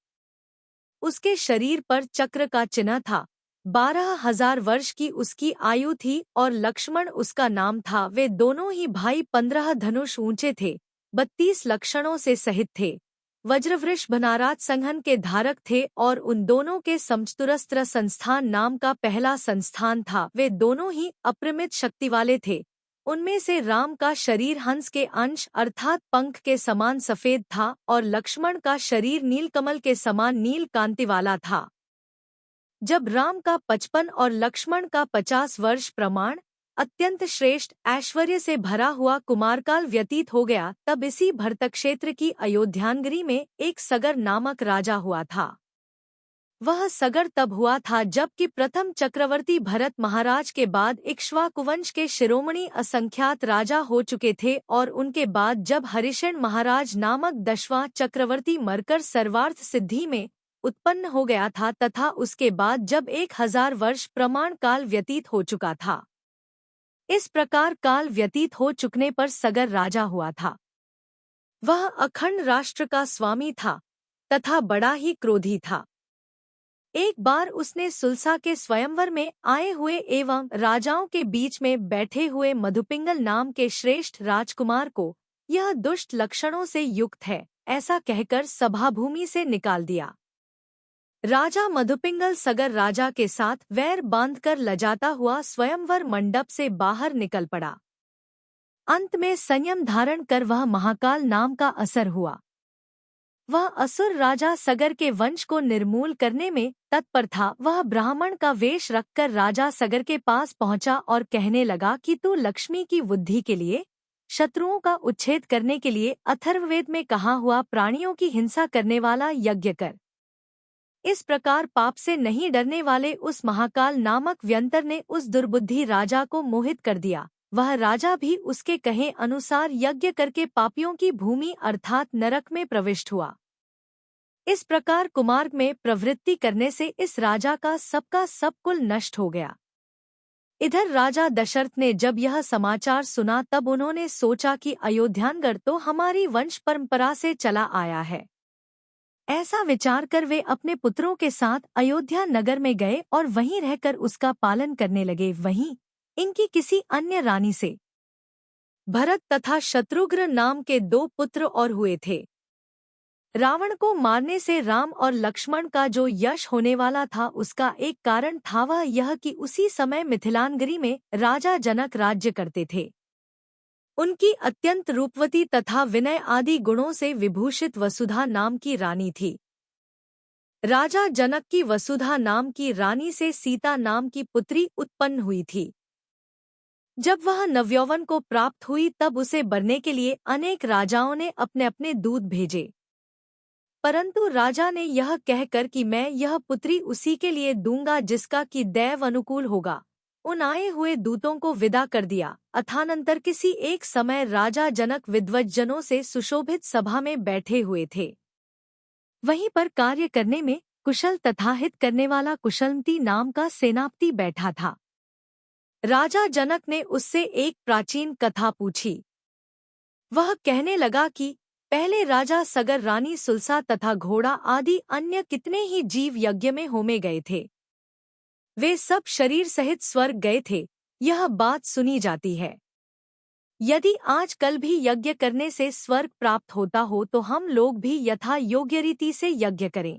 उसके शरीर पर चक्र का चिन्ह था। 12,000 वर्ष की उसकी आयु थी और लक्ष्मण उसका नाम था। वे दोनों ही भाई 15 धनुष ऊंचे थे। 32 लक्षणों से सहित थे। वज्रवृष बनाराज संघन के धारक थे और उन दोनों के समचतुरस्त्र संस्थान नाम का पहला संस्थान था। वे दोनों ही अपरिमित शक्ति वाले थे। उनमें से राम का शरीर हंस के अंश अर्थात पंख के समान सफेद था और लक्ष्मण का शरीर नीलकमल के समान नील कांति वाला था। जब राम का 55 और लक्ष्मण का 50 वर्ष प्रमाण अत्यंत श्रेष्ठ ऐश्वर्य से भरा हुआ कुमारकाल व्यतीत हो गया, तब इसी भरतक्षेत्र की अयोध्यानगरी में एक सगर नामक राजा हुआ था। वह सगर तब हुआ था जबकि प्रथम चक्रवर्ती भरत महाराज के बाद इक्ष्वाकु वंश के शिरोमणि असंख्यात राजा हो चुके थे और उनके बाद जब हरिशेन महाराज नामक 10वां चक्रवर्ती मरकर सर्वार्थ सिद्धि में उत्पन्न हो गया था तथा उसके बाद जब 1000 वर्ष प्रमाण काल व्यतीत हो चुका था। इस प्रकार काल व्यतीत हो चुकने पर सगर राजा हुआ था। वह अखंड राष्ट्र का स्वामी था तथा बड़ा ही क्रोधी था। एक बार उसने सुलसा के स्वयंवर में आए हुए एवं राजाओं के बीच में बैठे हुए मधुपिंगल नाम के श्रेष्ठ राजकुमार को यह दुष्ट लक्षणों से युक्त है ऐसा कहकर सभाभूमि से निकाल दिया। राजा मधुपिंगल सगर राजा के साथ वैर बांधकर लजाता हुआ स्वयंवर मंडप से बाहर निकल पड़ा। अंत में संयम धारण कर वह महाकाल नाम का असर हुआ। वह असुर राजा सगर के वंश को निर्मूल करने में तत्पर था। वह ब्राह्मण का वेश रखकर राजा सगर के पास पहुंचा और कहने लगा कि तू लक्ष्मी की वृद्धि के लिए, शत्रुओं का उच्छेद करने के लिए अथर्ववेद में कहा हुआ प्राणियों की हिंसा करने वाला यज्ञ कर। इस प्रकार पाप से नहीं डरने वाले उस महाकाल नामक व्यंतर ने उस दुर्बुद्धि राजा को मोहित कर दिया। वह राजा भी उसके कहे अनुसार यज्ञ करके पापियों की भूमि अर्थात नरक में प्रविष्ट हुआ। इस प्रकार कुमार्ग में प्रवृत्ति करने से इस राजा का सब कुल नष्ट हो गया। इधर राजा दशरथ ने जब यह समाचार सुना तब उन्होंने सोचा कि अयोध्यानगढ़ तो हमारी वंश परंपरा से चला आया है। ऐसा विचार कर वे अपने पुत्रों के साथ अयोध्या नगर में गए और वहीं रहकर उसका पालन करने लगे। वहीं इनकी किसी अन्य रानी से भरत तथा शत्रुघ्न नाम के 2 पुत्र और हुए थे। रावण को मारने से राम और लक्ष्मण का जो यश होने वाला था उसका एक कारण था वह यह कि उसी समय मिथिलानगरी में राजा जनक राज्य करते थे। उनकी अत्यंत रूपवती तथा विनय आदि गुणों से विभूषित वसुधा नाम की रानी थी। राजा जनक की वसुधा नाम की रानी से सीता नाम की पुत्री उत्पन्न हुई थी। जब वह नवयौवन को प्राप्त हुई तब उसे बरने के लिए अनेक राजाओं ने अपने अपने दूत भेजे, परंतु राजा ने यह कहकर कि मैं यह पुत्री उसी के लिए दूंगा जिसका कि दैव अनुकूल होगा, उन आए हुए दूतों को विदा कर दिया। अथानंतर किसी एक समय राजा जनक विद्वज्जनों से सुशोभित सभा में बैठे हुए थे। वहीं पर कार्य करने में कुशल तथा हित करने वाला कुशलमती नाम का सेनापति बैठा था। राजा जनक ने उससे एक प्राचीन कथा पूछी। वह कहने लगा कि पहले राजा सगर रानी सुलसा तथा घोड़ा आदि अन्य कितने ही जीव यज्ञ में होमे गए थे। वे सब शरीर सहित स्वर्ग गए थे, यह बात सुनी जाती है। यदि आज कल भी यज्ञ करने से स्वर्ग प्राप्त होता हो तो हम लोग भी यथा योग्य रीति से यज्ञ करें।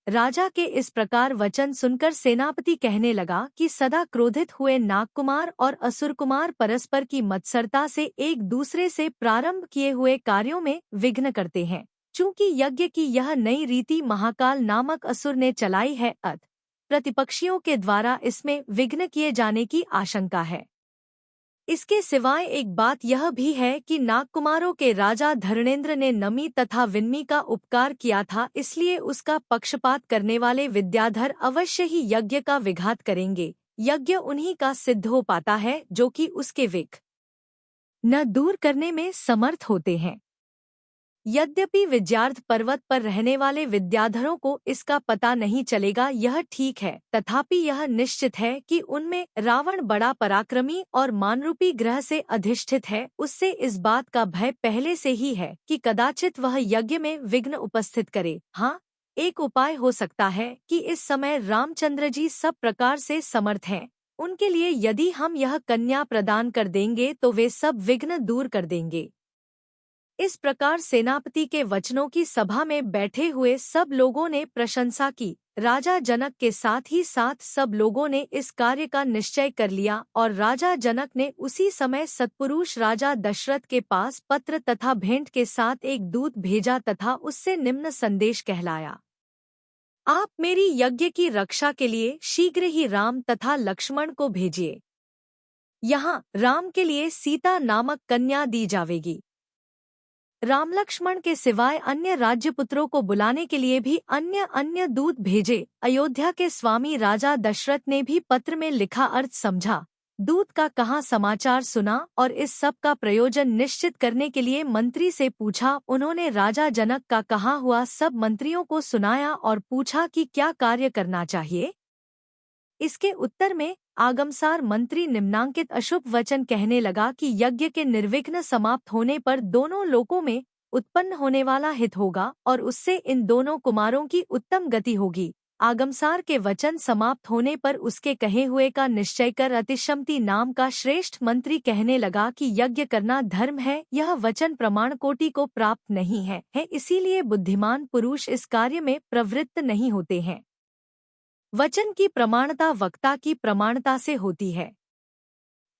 राजा के इस प्रकार वचन सुनकर सेनापति कहने लगा कि सदा क्रोधित हुए नागकुमार और असुर कुमार परस्पर की मत्सरता से एक दूसरे से प्रारंभ किए हुए कार्यों में विघ्न करते हैं। चूंकि यज्ञ की यह नई रीति महाकाल नामक असुर ने चलाई है, अत प्रतिपक्षियों के द्वारा इसमें विघ्न किए जाने की आशंका है। इसके सिवाय एक बात यह भी है कि नागकुमारों के राजा धरणेंद्र ने नमी तथा विन्मी का उपकार किया था, इसलिए उसका पक्षपात करने वाले विद्याधर अवश्य ही यज्ञ का विघात करेंगे। यज्ञ उन्हीं का सिद्ध हो पाता है जो कि उसके विघ्न न दूर करने में समर्थ होते हैं। यद्यपि विद्यार्थ पर्वत पर रहने वाले विद्याधरों को इसका पता नहीं चलेगा, यह ठीक है, तथापि यह निश्चित है कि उनमें रावण बड़ा पराक्रमी और मानरूपी ग्रह से अधिष्ठित है। उससे इस बात का भय पहले से ही है कि कदाचित वह यज्ञ में विघ्न उपस्थित करे। हाँ, एक उपाय हो सकता है कि इस समय रामचंद्र जी सब प्रकार से समर्थ हैं। उनके लिए यदि हम यह कन्या प्रदान कर देंगे तो वे सब विघ्न दूर कर देंगे। इस प्रकार सेनापति के वचनों की सभा में बैठे हुए सब लोगों ने प्रशंसा की। राजा जनक के साथ ही साथ सब लोगों ने इस कार्य का निश्चय कर लिया और राजा जनक ने उसी समय सत्पुरुष राजा दशरथ के पास पत्र तथा भेंट के साथ एक दूत भेजा तथा उससे निम्न संदेश कहलाया। आप मेरी यज्ञ की रक्षा के लिए शीघ्र ही राम तथा लक्ष्मण को भेजिए। यहाँ राम के लिए सीता नामक कन्या दी जावेगी। राम लक्ष्मण के सिवाय अन्य राज्यपुत्रों को बुलाने के लिए भी अन्य अन्य दूत भेजे। अयोध्या के स्वामी राजा दशरथ ने भी पत्र में लिखा अर्थ समझा, दूत का कहा समाचार सुना और इस सब का प्रयोजन निश्चित करने के लिए मंत्री से पूछा। उन्होंने राजा जनक का कहा हुआ सब मंत्रियों को सुनाया और पूछा कि क्या कार्य करना चाहिए। इसके उत्तर में आगमसार मंत्री निम्नांकित अशुभ वचन कहने लगा कि यज्ञ के निर्विघ्न समाप्त होने पर दोनों लोकों में उत्पन्न होने वाला हित होगा और उससे इन दोनों कुमारों की उत्तम गति होगी। आगमसार के वचन समाप्त होने पर उसके कहे हुए का निश्चय कर अतिशम्ति नाम का श्रेष्ठ मंत्री कहने लगा कि यज्ञ करना धर्म है, यह वचन प्रमाण कोटि को प्राप्त नहीं है, इसीलिए बुद्धिमान पुरुष इस कार्य में प्रवृत्त नहीं होते हैं। वचन की प्रमाणता वक्ता की प्रमाणता से होती है।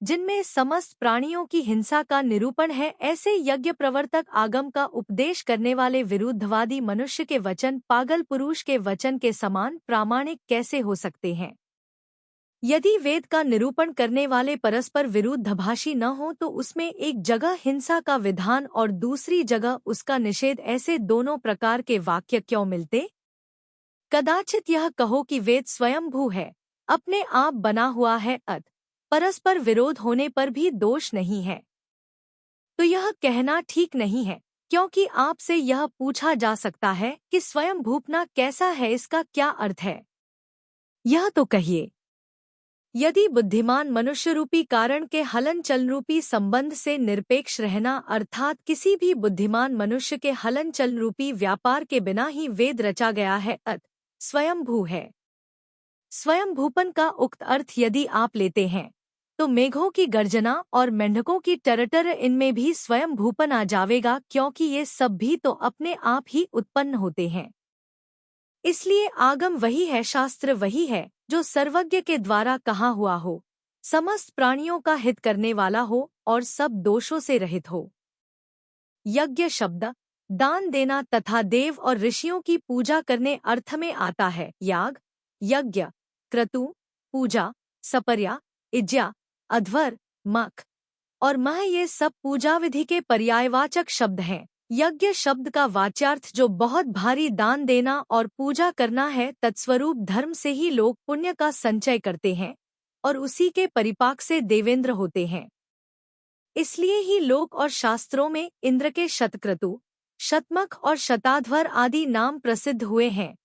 जिनमें समस्त प्राणियों की हिंसा का निरूपण है, ऐसे यज्ञ प्रवर्तक आगम का उपदेश करने वाले विरुद्धवादी मनुष्य के वचन पागल पुरुष के वचन के समान प्रामाणिक कैसे हो सकते हैं। यदि वेद का निरूपण करने वाले परस्पर विरुद्धभाषी न हो तो उसमें एक जगह हिंसा का विधान और दूसरी जगह उसका निषेध, ऐसे दोनों प्रकार के वाक्य क्यों मिलते। कदाचित यह कहो कि वेद स्वयंभू है, अपने आप बना हुआ है, परस्पर विरोध होने पर भी दोष नहीं है। तो यह कहना ठीक नहीं है, क्योंकि आपसे यह पूछा जा सकता है कि स्वयंभूपना कैसा है, इसका क्या अर्थ है। यह तो कहिए। यदि बुद्धिमान मनुष्य रूपी कारण के हलन चलन रूपी संबंध से निरपेक्ष रहना, अर्थात किसी भी बुद्धिमान मनुष्य के हलन चलन रूपी व्यापार के बिना ही वेद रचा गया है, स्वयंभू है। स्वयंभूपन का उक्त अर्थ यदि आप लेते हैं तो मेघों की गर्जना और मेंढकों की टरटर, इनमें भी स्वयंभूपन आ जावेगा, क्योंकि ये सब भी तो अपने आप ही उत्पन्न होते हैं। इसलिए आगम वही है, शास्त्र वही है जो सर्वज्ञ के द्वारा कहा हुआ हो, समस्त प्राणियों का हित करने वाला हो और सब दोषों से रहित हो। यज्ञ शब्द दान देना तथा देव और ऋषियों की पूजा करने अर्थ में आता है। याग, यज्ञ, क्रतु, पूजा, सपर्या, इज्या, अध्वर, मख और मह, ये सब पूजा विधि के पर्यायवाचक शब्द हैं। यज्ञ शब्द का वाच्यार्थ जो बहुत भारी दान देना और पूजा करना है, तत्स्वरूप धर्म से ही लोग पुण्य का संचय करते हैं और उसी के परिपाक से देवेंद्र होते हैं। इसलिए ही लोक और शास्त्रों में इंद्र के शतक्रतु, शतमख और शताध्वर आदि नाम प्रसिद्ध हुए हैं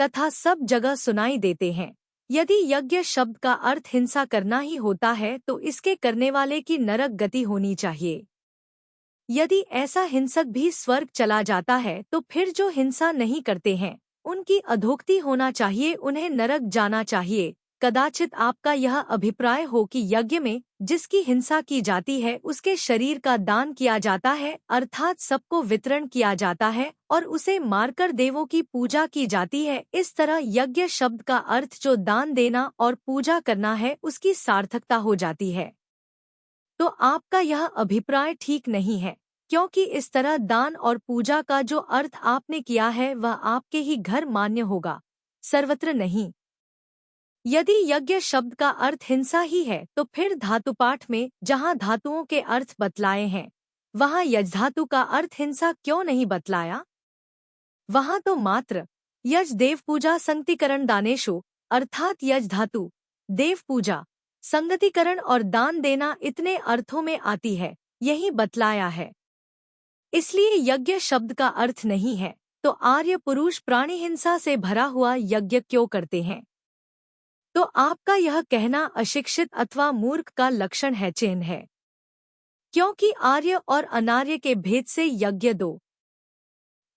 तथा सब जगह सुनाई देते हैं। यदि यज्ञ शब्द का अर्थ हिंसा करना ही होता है तो इसके करने वाले की नरक गति होनी चाहिए। यदि ऐसा हिंसक भी स्वर्ग चला जाता है तो फिर जो हिंसा नहीं करते हैं उनकी अधोक्ति होना चाहिए, उन्हें नरक जाना चाहिए। कदाचित आपका यह अभिप्राय हो कि यज्ञ में जिसकी हिंसा की जाती है उसके शरीर का दान किया जाता है, अर्थात सबको वितरण किया जाता है और उसे मारकर देवों की पूजा की जाती है। इस तरह यज्ञ शब्द का अर्थ जो दान देना और पूजा करना है उसकी सार्थकता हो जाती है। तो आपका यह अभिप्राय ठीक नहीं है, क्योंकि इस तरह दान और पूजा का जो अर्थ आपने किया है वह आपके ही घर मान्य होगा, सर्वत्र नहीं। यदि यज्ञ शब्द का अर्थ हिंसा ही है तो फिर धातुपाठ में जहाँ धातुओं के अर्थ बतलाए हैं वहाँ यजधातु का अर्थ हिंसा क्यों नहीं बतलाया। वहाँ तो मात्र यज देव पूजा संगतिकरण दानेशु, अर्थात यज धातु देव पूजा, संगतिकरण और दान देना इतने अर्थों में आती है, यही बतलाया है। इसलिए यज्ञ शब्द का अर्थ नहीं है तो आर्य पुरुष प्राणी हिंसा से भरा हुआ यज्ञ क्यों करते हैं। तो आपका यह कहना अशिक्षित अथवा मूर्ख का लक्षण है, चिन्ह है, क्योंकि आर्य और अनार्य के भेद से यज्ञ दो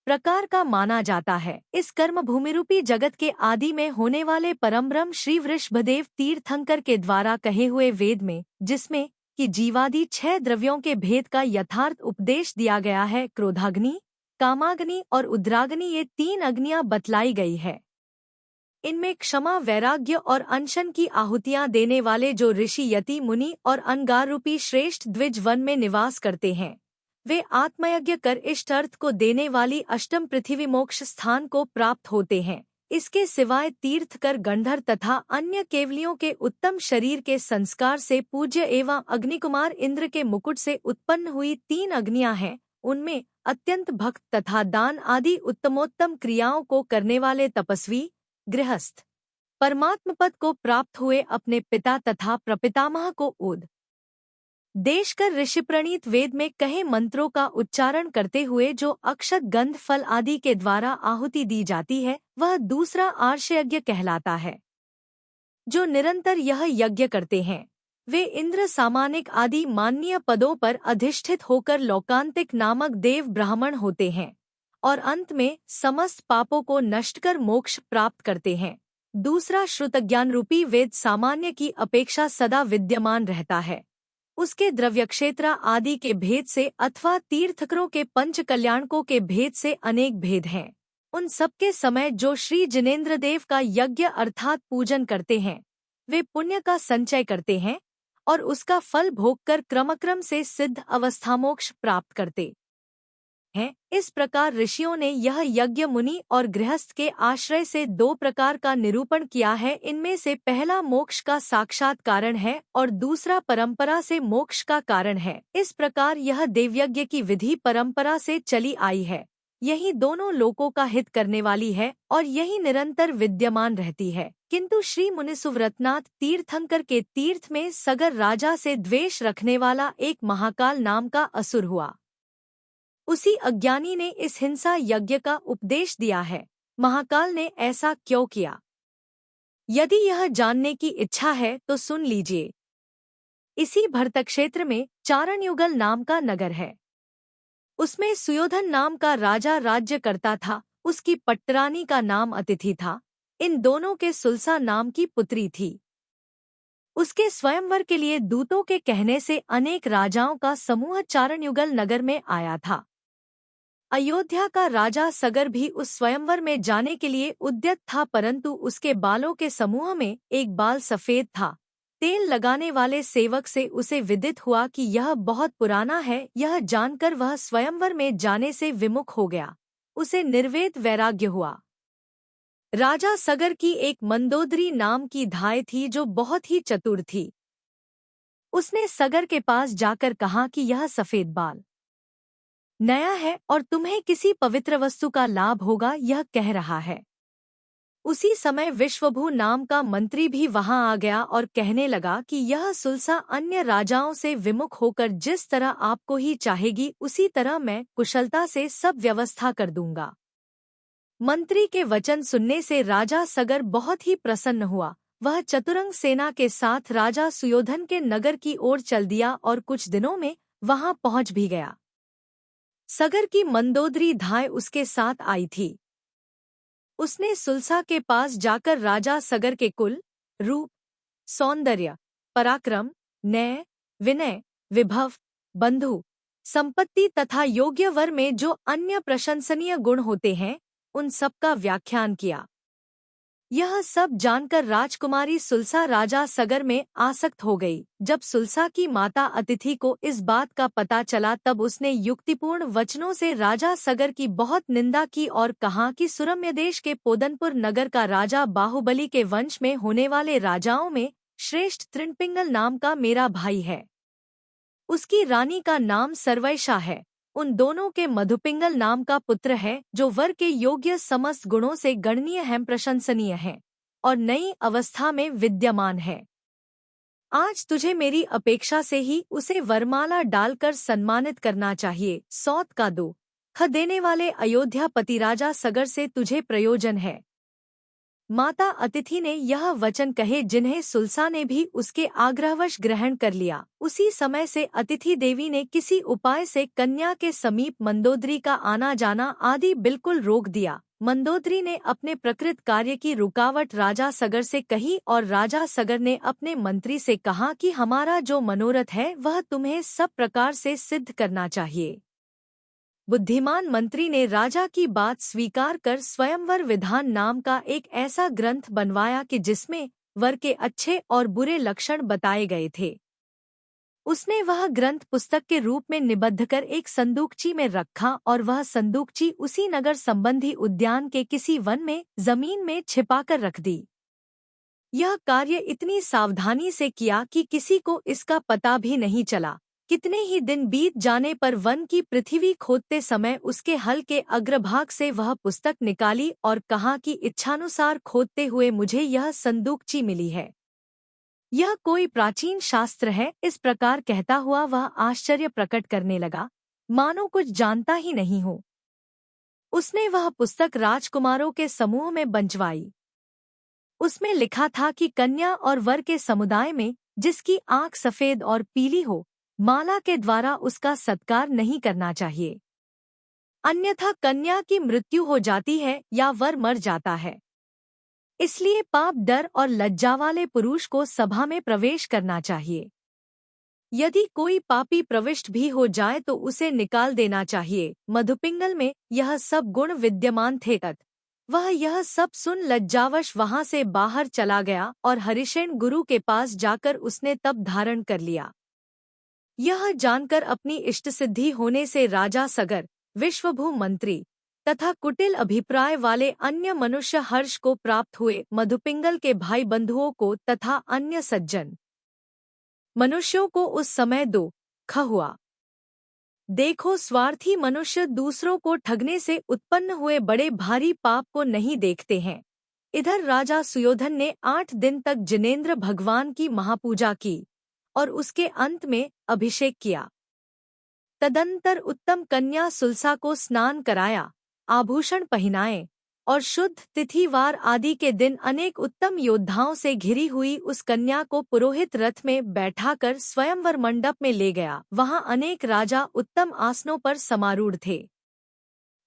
प्रकार का माना जाता है। इस कर्म भूमिरूपी जगत के आदि में होने वाले परमब्रह्म श्री वृषभदेव तीर्थंकर के द्वारा कहे हुए वेद में, जिसमें कि जीवादि 6 द्रव्यों के भेद का यथार्थ उपदेश दिया गया है। क्रोधाग्नि, कामाग्नि और उद्राग्नि, ये 3 अग्नियां बतलाई गई है। इनमें क्षमा, वैराग्य और अनशन की आहुतियां देने वाले जो ऋषि, यति, मुनि और अंगार रूपी श्रेष्ठ द्विज वन में निवास करते हैं, वे आत्मयज्ञ कर इष्ट अर्थ को देने वाली अष्टम पृथ्वी मोक्ष स्थान को प्राप्त होते हैं। इसके सिवाय तीर्थकर, गंधर तथा अन्य केवलियों के उत्तम शरीर के संस्कार से पूज्य एवं अग्निकुमार इंद्र के मुकुट से उत्पन्न हुई 3 अग्नियां हैं। उनमें अत्यंत भक्त तथा दान आदि उत्तमोत्तम क्रियाओं को करने वाले तपस्वी, गृहस्थ, परमात्म पद को प्राप्त हुए अपने पिता तथा प्रपितामह को उद देश कर ऋषि प्रणीत वेद में कहे मंत्रों का उच्चारण करते हुए जो अक्षत, गंध, फल आदि के द्वारा आहुति दी जाती है, वह दूसरा आर्ष यज्ञ कहलाता है। जो निरंतर यह यज्ञ करते हैं, वे इंद्र, सामानिक आदि माननीय पदों पर अधिष्ठित होकर लोकांतिक नामक देव ब्राह्मण होते हैं और अंत में समस्त पापों को नष्ट कर मोक्ष प्राप्त करते हैं। दूसरा श्रुतज्ञान रूपी वेद सामान्य की अपेक्षा सदा विद्यमान रहता है। उसके द्रव्यक्षेत्र आदि के भेद से अथवा तीर्थकरों के पंच कल्याणकों के भेद से अनेक भेद हैं। उन सबके समय जो श्री जिनेन्द्र देव का यज्ञ अर्थात पूजन करते हैं, वे पुण्य का संचय करते हैं और उसका फल भोगकर क्रमक्रम से सिद्ध अवस्थामोक्ष प्राप्त करते हैं। इस प्रकार ऋषियों ने यह यज्ञ मुनि और गृहस्थ के आश्रय से 2 प्रकार का निरूपण किया है। इनमें से पहला मोक्ष का साक्षात कारण है और दूसरा परंपरा से मोक्ष का कारण है। इस प्रकार यह देवयज्ञ की विधि परंपरा से चली आई है। यही दोनों लोकों का हित करने वाली है और यही निरंतर विद्यमान रहती है। किंतु श्री मुनिसुव्रतनाथ तीर्थंकर के तीर्थ में सगर राजा से द्वेष रखने वाला एक महाकाल नाम का असुर हुआ। उसी अज्ञानी ने इस हिंसा यज्ञ का उपदेश दिया है। महाकाल ने ऐसा क्यों किया? यदि यह जानने की इच्छा है तो सुन लीजिए। इसी भरतक्षेत्र में चारणयुगल नाम का नगर है। उसमें सुयोधन नाम का राजा राज्य करता था। उसकी पट्टरानी का नाम अतिथि था। इन दोनों के सुलसा नाम की पुत्री थी। उसके स्वयंवर के लिए दूतों के कहने से अनेक राजाओं का समूह चारणयुगल नगर में आया था। अयोध्या का राजा सगर भी उस स्वयंवर में जाने के लिए उद्यत था, परंतु उसके बालों के समूह में एक बाल सफेद था। तेल लगाने वाले सेवक से उसे विदित हुआ कि यह बहुत पुराना है। यह जानकर वह स्वयंवर में जाने से विमुख हो गया। उसे निर्वेद वैराग्य हुआ। राजा सगर की एक मंदोदरी नाम की धाय थी जो बहुत ही चतुर थी। उसने सगर के पास जाकर कहा कि यह सफेद बाल नया है और तुम्हें किसी पवित्र वस्तु का लाभ होगा, यह कह रहा है। उसी समय विश्वभू नाम का मंत्री भी वहां आ गया और कहने लगा कि यह सुलसा अन्य राजाओं से विमुख होकर जिस तरह आपको ही चाहेगी उसी तरह मैं कुशलता से सब व्यवस्था कर दूंगा। मंत्री के वचन सुनने से राजा सगर बहुत ही प्रसन्न हुआ। वह चतुरंग सेना के साथ राजा सुयोधन के नगर की ओर चल दिया और कुछ दिनों में वहां पहुंच भी गया। सगर की मंदोदरी धाय उसके साथ आई थी। उसने सुलसा के पास जाकर राजा सगर के कुल, रूप, सौंदर्य, पराक्रम, न्याय, विनय, विभव, बंधु, संपत्ति तथा योग्य वर में जो अन्य प्रशंसनीय गुण होते हैं, उन सब का व्याख्यान किया। यह सब जानकर राजकुमारी सुलसा राजा सगर में आसक्त हो गई। जब सुलसा की माता अतिथि को इस बात का पता चला तब उसने युक्तिपूर्ण वचनों से राजा सगर की बहुत निंदा की और कहा कि सुरम्य देश के पोदनपुर नगर का राजा बाहुबली के वंश में होने वाले राजाओं में श्रेष्ठ तृणपिंगल नाम का मेरा भाई है। उसकी रानी का नाम सर्वैषा है। उन दोनों के मधुपिंगल नाम का पुत्र है जो वर के योग्य समस्त गुणों से गणनीय है, प्रशंसनीय है और नई अवस्था में विद्यमान है। आज तुझे मेरी अपेक्षा से ही उसे वरमाला डालकर सम्मानित करना चाहिए। सौत का दुख देने वाले अयोध्यापति राजा सगर से तुझे प्रयोजन है। माता अतिथि ने यह वचन कहे जिन्हें सुलसा ने भी उसके आग्रहवश ग्रहण कर लिया। उसी समय से अतिथि देवी ने किसी उपाय से कन्या के समीप मंदोदरी का आना जाना आदि बिल्कुल रोक दिया। मंदोदरी ने अपने प्रकृत कार्य की रुकावट राजा सगर से कही और राजा सगर ने अपने मंत्री से कहा कि हमारा जो मनोरथ है वह तुम्हें सब प्रकार से सिद्ध करना चाहिए। बुद्धिमान मंत्री ने राजा की बात स्वीकार कर स्वयंवर विधान नाम का एक ऐसा ग्रंथ बनवाया कि जिसमें वर के अच्छे और बुरे लक्षण बताए गए थे। उसने वह ग्रंथ पुस्तक के रूप में निबद्ध कर एक संदूकची में रखा और वह संदूकची उसी नगर संबंधी उद्यान के किसी वन में जमीन में छिपाकर रख दी। यह कार्य इतनी सावधानी से किया कि किसी को इसका पता भी नहीं चला। कितने ही दिन बीत जाने पर वन की पृथ्वी खोदते समय उसके हल के अग्रभाग से वह पुस्तक निकाली और कहा कि इच्छानुसार खोदते हुए मुझे यह संदूकची मिली है। यह कोई प्राचीन शास्त्र है। इस प्रकार कहता हुआ वह आश्चर्य प्रकट करने लगा, मानो कुछ जानता ही नहीं हो। उसने वह पुस्तक राजकुमारों के समूह में बंचवाई। उसमें लिखा था कि कन्या और वर के समुदाय में जिसकी आंख सफेद और पीली हो, माला के द्वारा उसका सत्कार नहीं करना चाहिए, अन्यथा कन्या की मृत्यु हो जाती है या वर मर जाता है। इसलिए पाप, डर और लज्जा वाले पुरुष को सभा में प्रवेश करना चाहिए। यदि कोई पापी प्रविष्ट भी हो जाए तो उसे निकाल देना चाहिए। मधुपिंगल में यह सब गुण विद्यमान थे। वह यह सब सुन लज्जावश वहां से बाहर चला गया और हरिशेन गुरु के पास जाकर उसने तप धारण कर लिया। यह जानकर अपनी इष्टसिद्धि होने से राजा सगर, विश्वभू मंत्री तथा कुटिल अभिप्राय वाले अन्य मनुष्य हर्ष को प्राप्त हुए। मधुपिंगल के भाई बंधुओं को तथा अन्य सज्जन मनुष्यों को उस समय दुख हुआ। देखो, स्वार्थी मनुष्य दूसरों को ठगने से उत्पन्न हुए बड़े भारी पाप को नहीं देखते हैं। इधर राजा सुयोधन ने 8 दिन तक जिनेंद्र भगवान की महापूजा की और उसके अंत में अभिषेक किया। तदंतर उत्तम कन्या सुलसा को स्नान कराया, आभूषण पहनाए और शुद्ध तिथिवार आदि के दिन अनेक उत्तम योद्धाओं से घिरी हुई उस कन्या को पुरोहित रथ में बैठाकर स्वयंवर मंडप में ले गया। वहां अनेक राजा उत्तम आसनों पर समारूढ़ थे।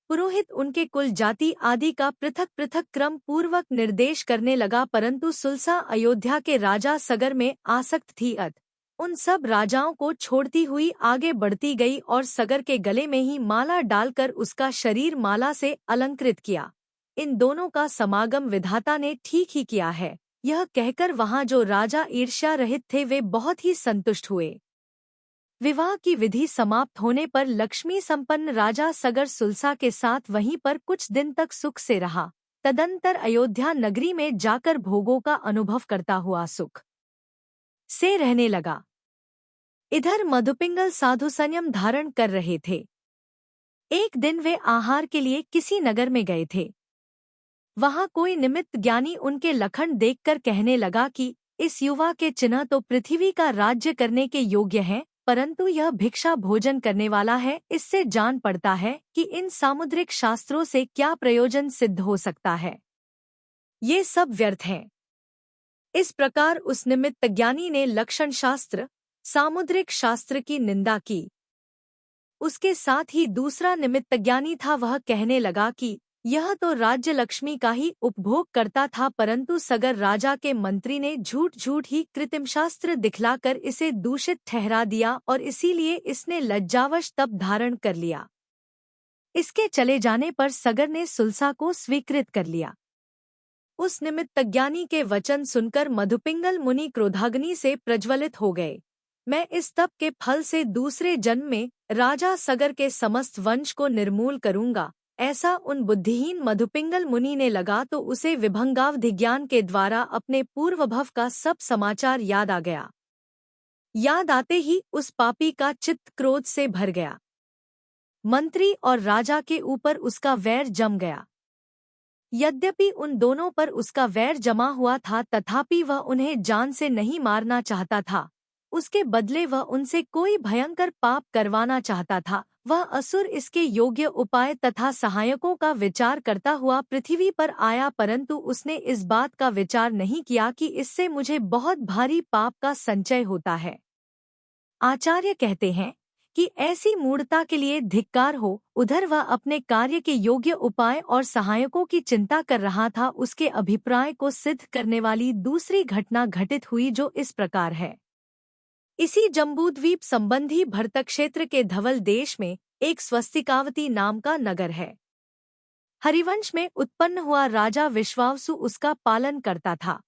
पुरोहित उनके कुल, जाति आदि का पृथक पृथक क्रम पूर्वक निर्देश करने लगा, परंतु सुलसा अयोध्या के राजा सगर में आसक्त थी। उन सब राजाओं को छोड़ती हुई आगे बढ़ती गई और सगर के गले में ही माला डालकर उसका शरीर माला से अलंकृत किया। इन दोनों का समागम विधाता ने ठीक ही किया है, यह कहकर वहां जो राजा ईर्ष्या रहित थे वे बहुत ही संतुष्ट हुए। विवाह की विधि समाप्त होने पर लक्ष्मी संपन्न राजा सगर सुलसा के साथ वहीं पर कुछ दिन तक सुख से रहा। तदंतर अयोध्या नगरी में जाकर भोगों का अनुभव करता हुआ सुख से रहने लगा। इधर मधुपिंगल साधु संयम धारण कर रहे थे। एक दिन वे आहार के लिए किसी नगर में गए थे। वहां कोई निमित्त ज्ञानी उनके लक्षण देखकर कहने लगा कि इस युवा के चिन्ह तो पृथ्वी का राज्य करने के योग्य हैं, परंतु यह भिक्षा भोजन करने वाला है। इससे जान पड़ता है कि इन सामुद्रिक शास्त्रों से क्या प्रयोजन सिद्ध हो सकता है, ये सब व्यर्थ हैं। इस प्रकार उस निमित्त ज्ञानी ने लक्षण शास्त्र, सामुद्रिक शास्त्र की निंदा की। उसके साथ ही दूसरा निमित्त ज्ञानी था, वह कहने लगा कि यह तो राज्य लक्ष्मी का ही उपभोग करता था, परंतु सगर राजा के मंत्री ने झूठ झूठ ही कृत्रिम शास्त्र दिखलाकर इसे दूषित ठहरा दिया और इसीलिए इसने लज्जावश तप धारण कर लिया। इसके चले जाने पर सगर ने सुलसा को स्वीकृत कर लिया। उस निमित्त ज्ञानी के वचन सुनकर मधुपिंगल मुनि क्रोधाग्नि से प्रज्वलित हो गए। मैं इस तप के फल से दूसरे जन्म में राजा सगर के समस्त वंश को निर्मूल करूंगा, ऐसा उन बुद्धिहीन मधुपिंगल मुनि ने लगा तो उसे विभंगावधि ज्ञान के द्वारा अपने पूर्वभव का सब समाचार याद आ गया। याद आते ही उस पापी का चित्त क्रोध से भर गया। मंत्री और राजा के ऊपर उसका वैर जम गया। यद्यपि उन दोनों पर उसका वैर जमा हुआ था, तथापि वह उन्हें जान से नहीं मारना चाहता था। उसके बदले वह उनसे कोई भयंकर पाप करवाना चाहता था। वह असुर इसके योग्य उपाय तथा सहायकों का विचार करता हुआ पृथ्वी पर आया, परंतु उसने इस बात का विचार नहीं किया कि इससे मुझे बहुत भारी पाप का संचय होता है। आचार्य कहते हैं कि ऐसी मूढ़ता के लिए धिक्कार हो। उधर वह अपने कार्य के योग्य उपाय और सहायकों की चिंता कर रहा था। उसके अभिप्राय को सिद्ध करने वाली दूसरी घटना घटित हुई, जो इस प्रकार है। इसी जम्बूद्वीप संबंधी भरतक क्षेत्र के धवल देश में एक स्वस्तिकावती नाम का नगर है। हरिवंश में उत्पन्न हुआ राजा विश्वावसु उसका पालन करता था।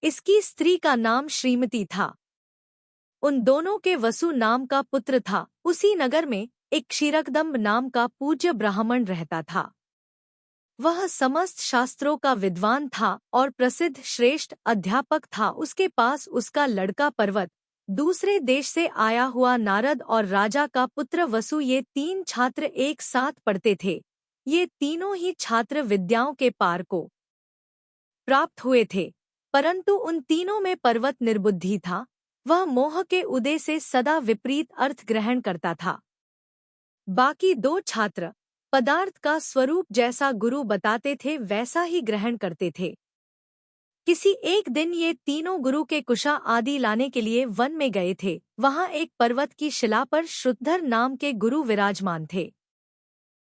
इसकी स्त्री का नाम श्रीमती था। उन दोनों के वसु नाम का पुत्र था। उसी नगर में एक क्षीरकदम्ब नाम का पूज्य ब्राह्मण रहता था। वह समस्त शास्त्रों का विद्वान था और प्रसिद्ध श्रेष्ठ अध्यापक था। उसके पास उसका लड़का पर्वत, दूसरे देश से आया हुआ नारद और राजा का पुत्र वसु, ये 3 छात्र एक साथ पढ़ते थे। ये तीनों ही छात्र विद्याओं के पार को प्राप्त हुए थे, परंतु उन तीनों में पर्वत निर्बुद्धि था। वह मोह के उदय से सदा विपरीत अर्थ ग्रहण करता था। बाकी 2 छात्र पदार्थ का स्वरूप जैसा गुरु बताते थे वैसा ही ग्रहण करते थे। किसी एक दिन ये तीनों गुरु के कुशा आदि लाने के लिए वन में गए थे। वहां एक पर्वत की शिला पर श्रुतधर नाम के गुरु विराजमान थे।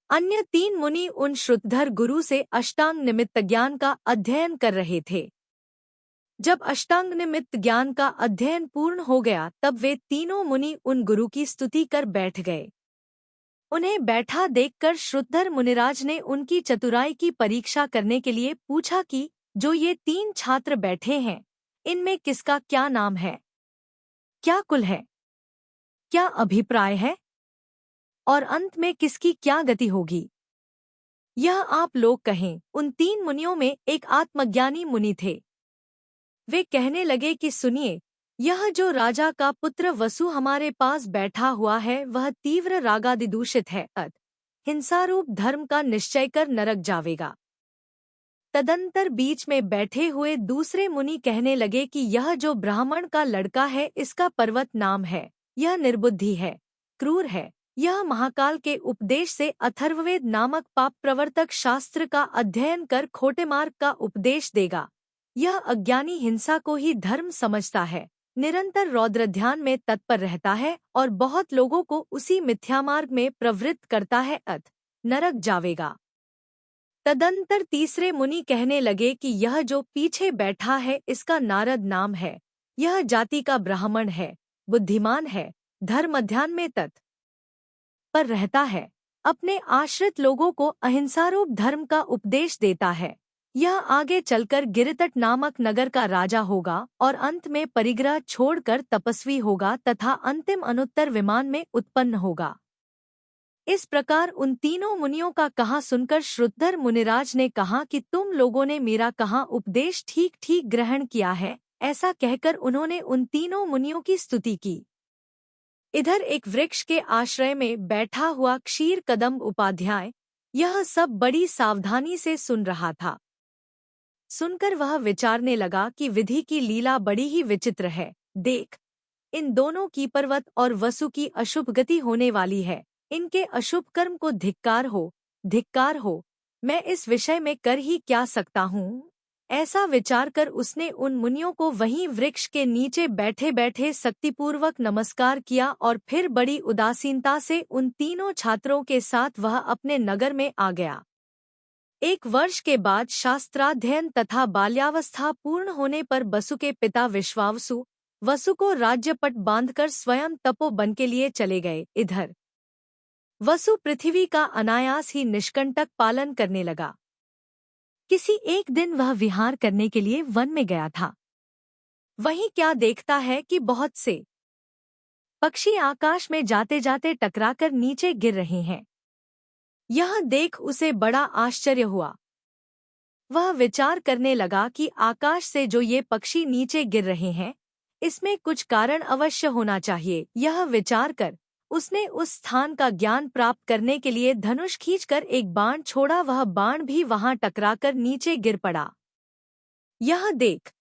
अन्य 3 मुनि उन श्रुतधर गुरु से अष्टांग निमित्त ज्ञान का अध्ययन कर रहे थे। जब अष्टांग निमित्त ज्ञान का अध्ययन पूर्ण हो गया, तब वे तीनों मुनि उन गुरु की स्तुति कर बैठ गए। उन्हें बैठा देखकर श्रुतधर मुनिराज ने उनकी चतुराई की परीक्षा करने के लिए पूछा कि जो ये 3 छात्र बैठे हैं, इनमें किसका क्या नाम है, क्या कुल है, क्या अभिप्राय है और अंत में किसकी क्या गति होगी, यह आप लोग कहें। उन 3 मुनियों में एक आत्मज्ञानी मुनि थे। वे कहने लगे कि सुनिए, यह जो राजा का पुत्र वसु हमारे पास बैठा हुआ है, वह तीव्र रागादिदूषित है, हिंसारूप धर्म का निश्चय कर नरक जावेगा। तदंतर बीच में बैठे हुए दूसरे मुनि कहने लगे कि यह जो ब्राह्मण का लड़का है, इसका पर्वत नाम है, यह निर्बुद्धि है, क्रूर है। यह महाकाल के उपदेश से अथर्ववेद नामक पाप प्रवर्तक शास्त्र का अध्ययन कर खोटे मार्ग का उपदेश देगा। यह अज्ञानी हिंसा को ही धर्म समझता है, निरंतर रौद्र ध्यान में तत्पर रहता है और बहुत लोगों को उसी मिथ्यामार्ग में प्रवृत्त करता है, नरक जावेगा। तदंतर तीसरे मुनि कहने लगे कि यह जो पीछे बैठा है, इसका नारद नाम है, यह जाति का ब्राह्मण है, बुद्धिमान है, धर्म अध्ययन में पर रहता है, अपने आश्रित लोगों को अहिंसारूप धर्म का उपदेश देता है। यह आगे चलकर गिरितट नामक नगर का राजा होगा और अंत में परिग्रह छोड़कर तपस्वी होगा तथा अंतिम अनुत्तर विमान में उत्पन्न होगा। इस प्रकार उन तीनों मुनियों का कहा सुनकर श्रुतधर मुनिराज ने कहा कि तुम लोगों ने मेरा कहा उपदेश ठीक ठीक ग्रहण किया है। ऐसा कहकर उन्होंने उन तीनों मुनियों की स्तुति की। इधर एक वृक्ष के आश्रय में बैठा हुआ क्षीर कदम्ब उपाध्याय यह सब बड़ी सावधानी से सुन रहा था। सुनकर वह विचारने लगा कि विधि की लीला बड़ी ही विचित्र है। देख, इन दोनों की पर्वत और वसु की अशुभ गति होने वाली है। इनके अशुभ कर्म को धिक्कार हो, धिक्कार हो। मैं इस विषय में कर ही क्या सकता हूँ। ऐसा विचार कर उसने उन मुनियों को वहीं वृक्ष के नीचे बैठे बैठे शक्तिपूर्वक नमस्कार किया और फिर बड़ी उदासीनता से उन तीनों छात्रों के साथ वह अपने नगर में आ गया। 1 वर्ष के बाद शास्त्राध्ययन तथा बाल्यावस्था पूर्ण होने पर वसु के पिता विश्वावसु वसु को राज्यपट बांधकर स्वयं तपोवन के लिए चले गए। इधर वसु पृथ्वी का अनायास ही निष्कंटक पालन करने लगा। किसी एक दिन वह विहार करने के लिए वन में गया था। वहीं क्या देखता है कि बहुत से पक्षी आकाश में जाते जाते टकराकर नीचे गिर रहे हैं। यह देख उसे बड़ा आश्चर्य हुआ। वह विचार करने लगा कि आकाश से जो ये पक्षी नीचे गिर रहे हैं, इसमें कुछ कारण अवश्य होना चाहिए। यह विचार कर उसने उस स्थान का ज्ञान प्राप्त करने के लिए धनुष खींचकर एक बाण छोड़ा। वह बाण भी वहां टकराकर नीचे गिर पड़ा। यह देख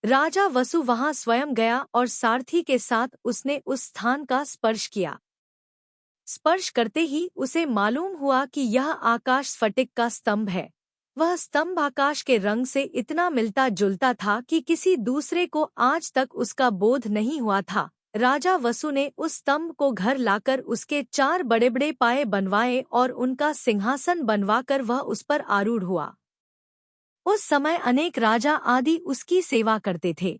राजा वसु वहां स्वयं गया और सारथी के साथ उसने उस स्थान का स्पर्श किया। स्पर्श करते ही उसे मालूम हुआ कि यह आकाश स्फटिक का स्तंभ है। वह स्तंभ आकाश के रंग से इतना मिलता जुलता था कि किसी दूसरे को आज तक उसका बोध नहीं हुआ था। राजा वसु ने उस स्तंभ को घर लाकर उसके 4 बड़े बड़े पाए बनवाए और उनका सिंहासन बनवाकर वह उस पर आरूढ़ हुआ। उस समय अनेक राजा आदि उसकी सेवा करते थे।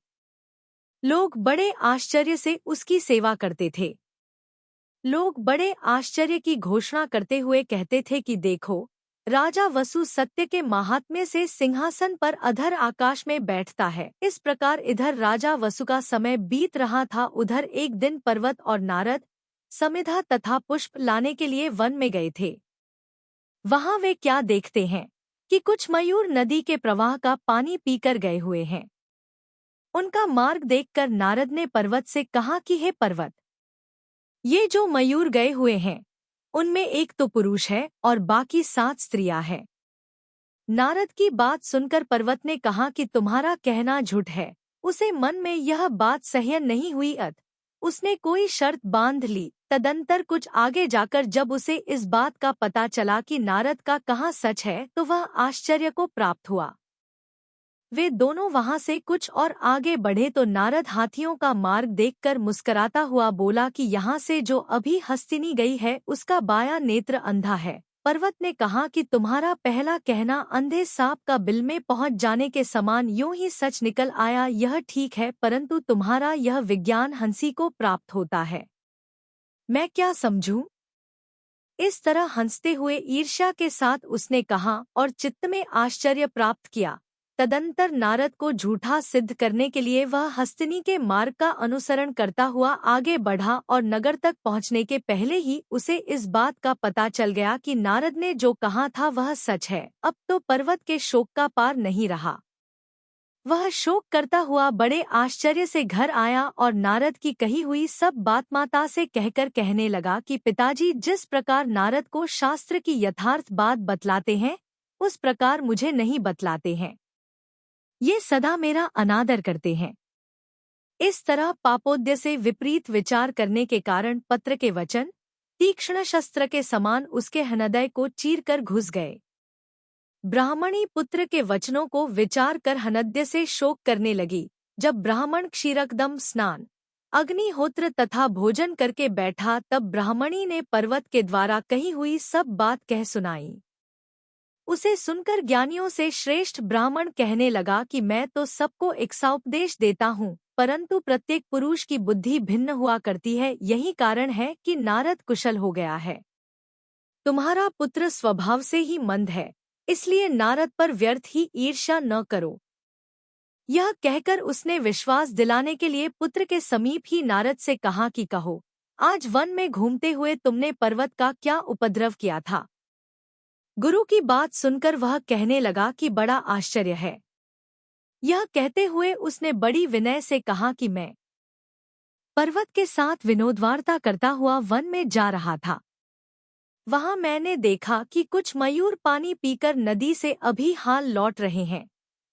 लोग बड़े आश्चर्य से उसकी सेवा करते थे। लोग बड़े आश्चर्य की घोषणा करते हुए कहते थे कि देखो, राजा वसु सत्य के महात्म्य से सिंहासन पर अधर आकाश में बैठता है। इस प्रकार इधर राजा वसु का समय बीत रहा था, उधर एक दिन पर्वत और नारद समिधा तथा पुष्प लाने के लिए वन में गए थे। वहां वे क्या देखते हैं कि कुछ मयूर नदी के प्रवाह का पानी पीकर गए हुए हैं। उनका मार्ग देखकर नारद ने पर्वत से कहा कि हे पर्वत, ये जो मयूर गए हुए हैं उनमें एक तो पुरुष है और बाकी 7 स्त्रियां हैं। नारद की बात सुनकर पर्वत ने कहा कि तुम्हारा कहना झूठ है। उसे मन में यह बात सहन नहीं हुई, उसने कोई शर्त बांध ली। तदंतर कुछ आगे जाकर जब उसे इस बात का पता चला कि नारद का कहा सच है तो वह आश्चर्य को प्राप्त हुआ। वे दोनों वहां से कुछ और आगे बढ़े तो नारद हाथियों का मार्ग देखकर मुस्कराता हुआ बोला कि यहाँ से जो अभी हस्तिनी गई है उसका बायां नेत्र अंधा है। पर्वत ने कहा कि तुम्हारा पहला कहना अंधे सांप का बिल में पहुंच जाने के समान यूं ही सच निकल आया। यह ठीक है, परंतु तुम्हारा यह विज्ञान हंसी को प्राप्त होता है। मैं क्या समझूं? इस तरह हंसते हुए ईर्ष्या के साथ उसने कहा और चित्त में आश्चर्य प्राप्त किया। तदंतर नारद को झूठा सिद्ध करने के लिए वह हस्तिनी के मार्ग का अनुसरण करता हुआ आगे बढ़ा और नगर तक पहुंचने के पहले ही उसे इस बात का पता चल गया कि नारद ने जो कहा था वह सच है। अब तो पर्वत के शोक का पार नहीं रहा। वह शोक करता हुआ बड़े आश्चर्य से घर आया और नारद की कही हुई सब बात माता से कहकर कहने लगा कि पिताजी जिस प्रकार नारद को शास्त्र की यथार्थ बात बतलाते हैं उस प्रकार मुझे नहीं बतलाते हैं। ये सदा मेरा अनादर करते हैं। इस तरह पापोद्य से विपरीत विचार करने के कारण पत्र के वचन तीक्ष्ण शस्त्र के समान उसके हृदय को चीरकर घुस गए। ब्राह्मणी पुत्र के वचनों को विचार कर हृदय से शोक करने लगी। जब ब्राह्मण क्षीरकदम स्नान, अग्निहोत्र तथा भोजन करके बैठा तब ब्राह्मणी ने पर्वत के द्वारा कही हुई सब बात कह सुनाई। उसे सुनकर ज्ञानियों से श्रेष्ठ ब्राह्मण कहने लगा कि मैं तो सबको एक सा उपदेश देता हूँ, परंतु प्रत्येक पुरुष की बुद्धि भिन्न हुआ करती है। यही कारण है कि नारद कुशल हो गया है। तुम्हारा पुत्र स्वभाव से ही मंद है, इसलिए नारद पर व्यर्थ ही ईर्ष्या न करो। यह कहकर उसने विश्वास दिलाने के लिए पुत्र के समीप ही नारद से कहा कि कहो, आज वन में घूमते हुए तुमने पर्वत का क्या उपद्रव किया था? गुरु की बात सुनकर वह कहने लगा कि बड़ा आश्चर्य है। यह कहते हुए उसने बड़ी विनय से कहा कि मैं पर्वत के साथ विनोदवार्ता करता हुआ वन में जा रहा था। वहां मैंने देखा कि कुछ मयूर पानी पीकर नदी से अभी हाल लौट रहे हैं।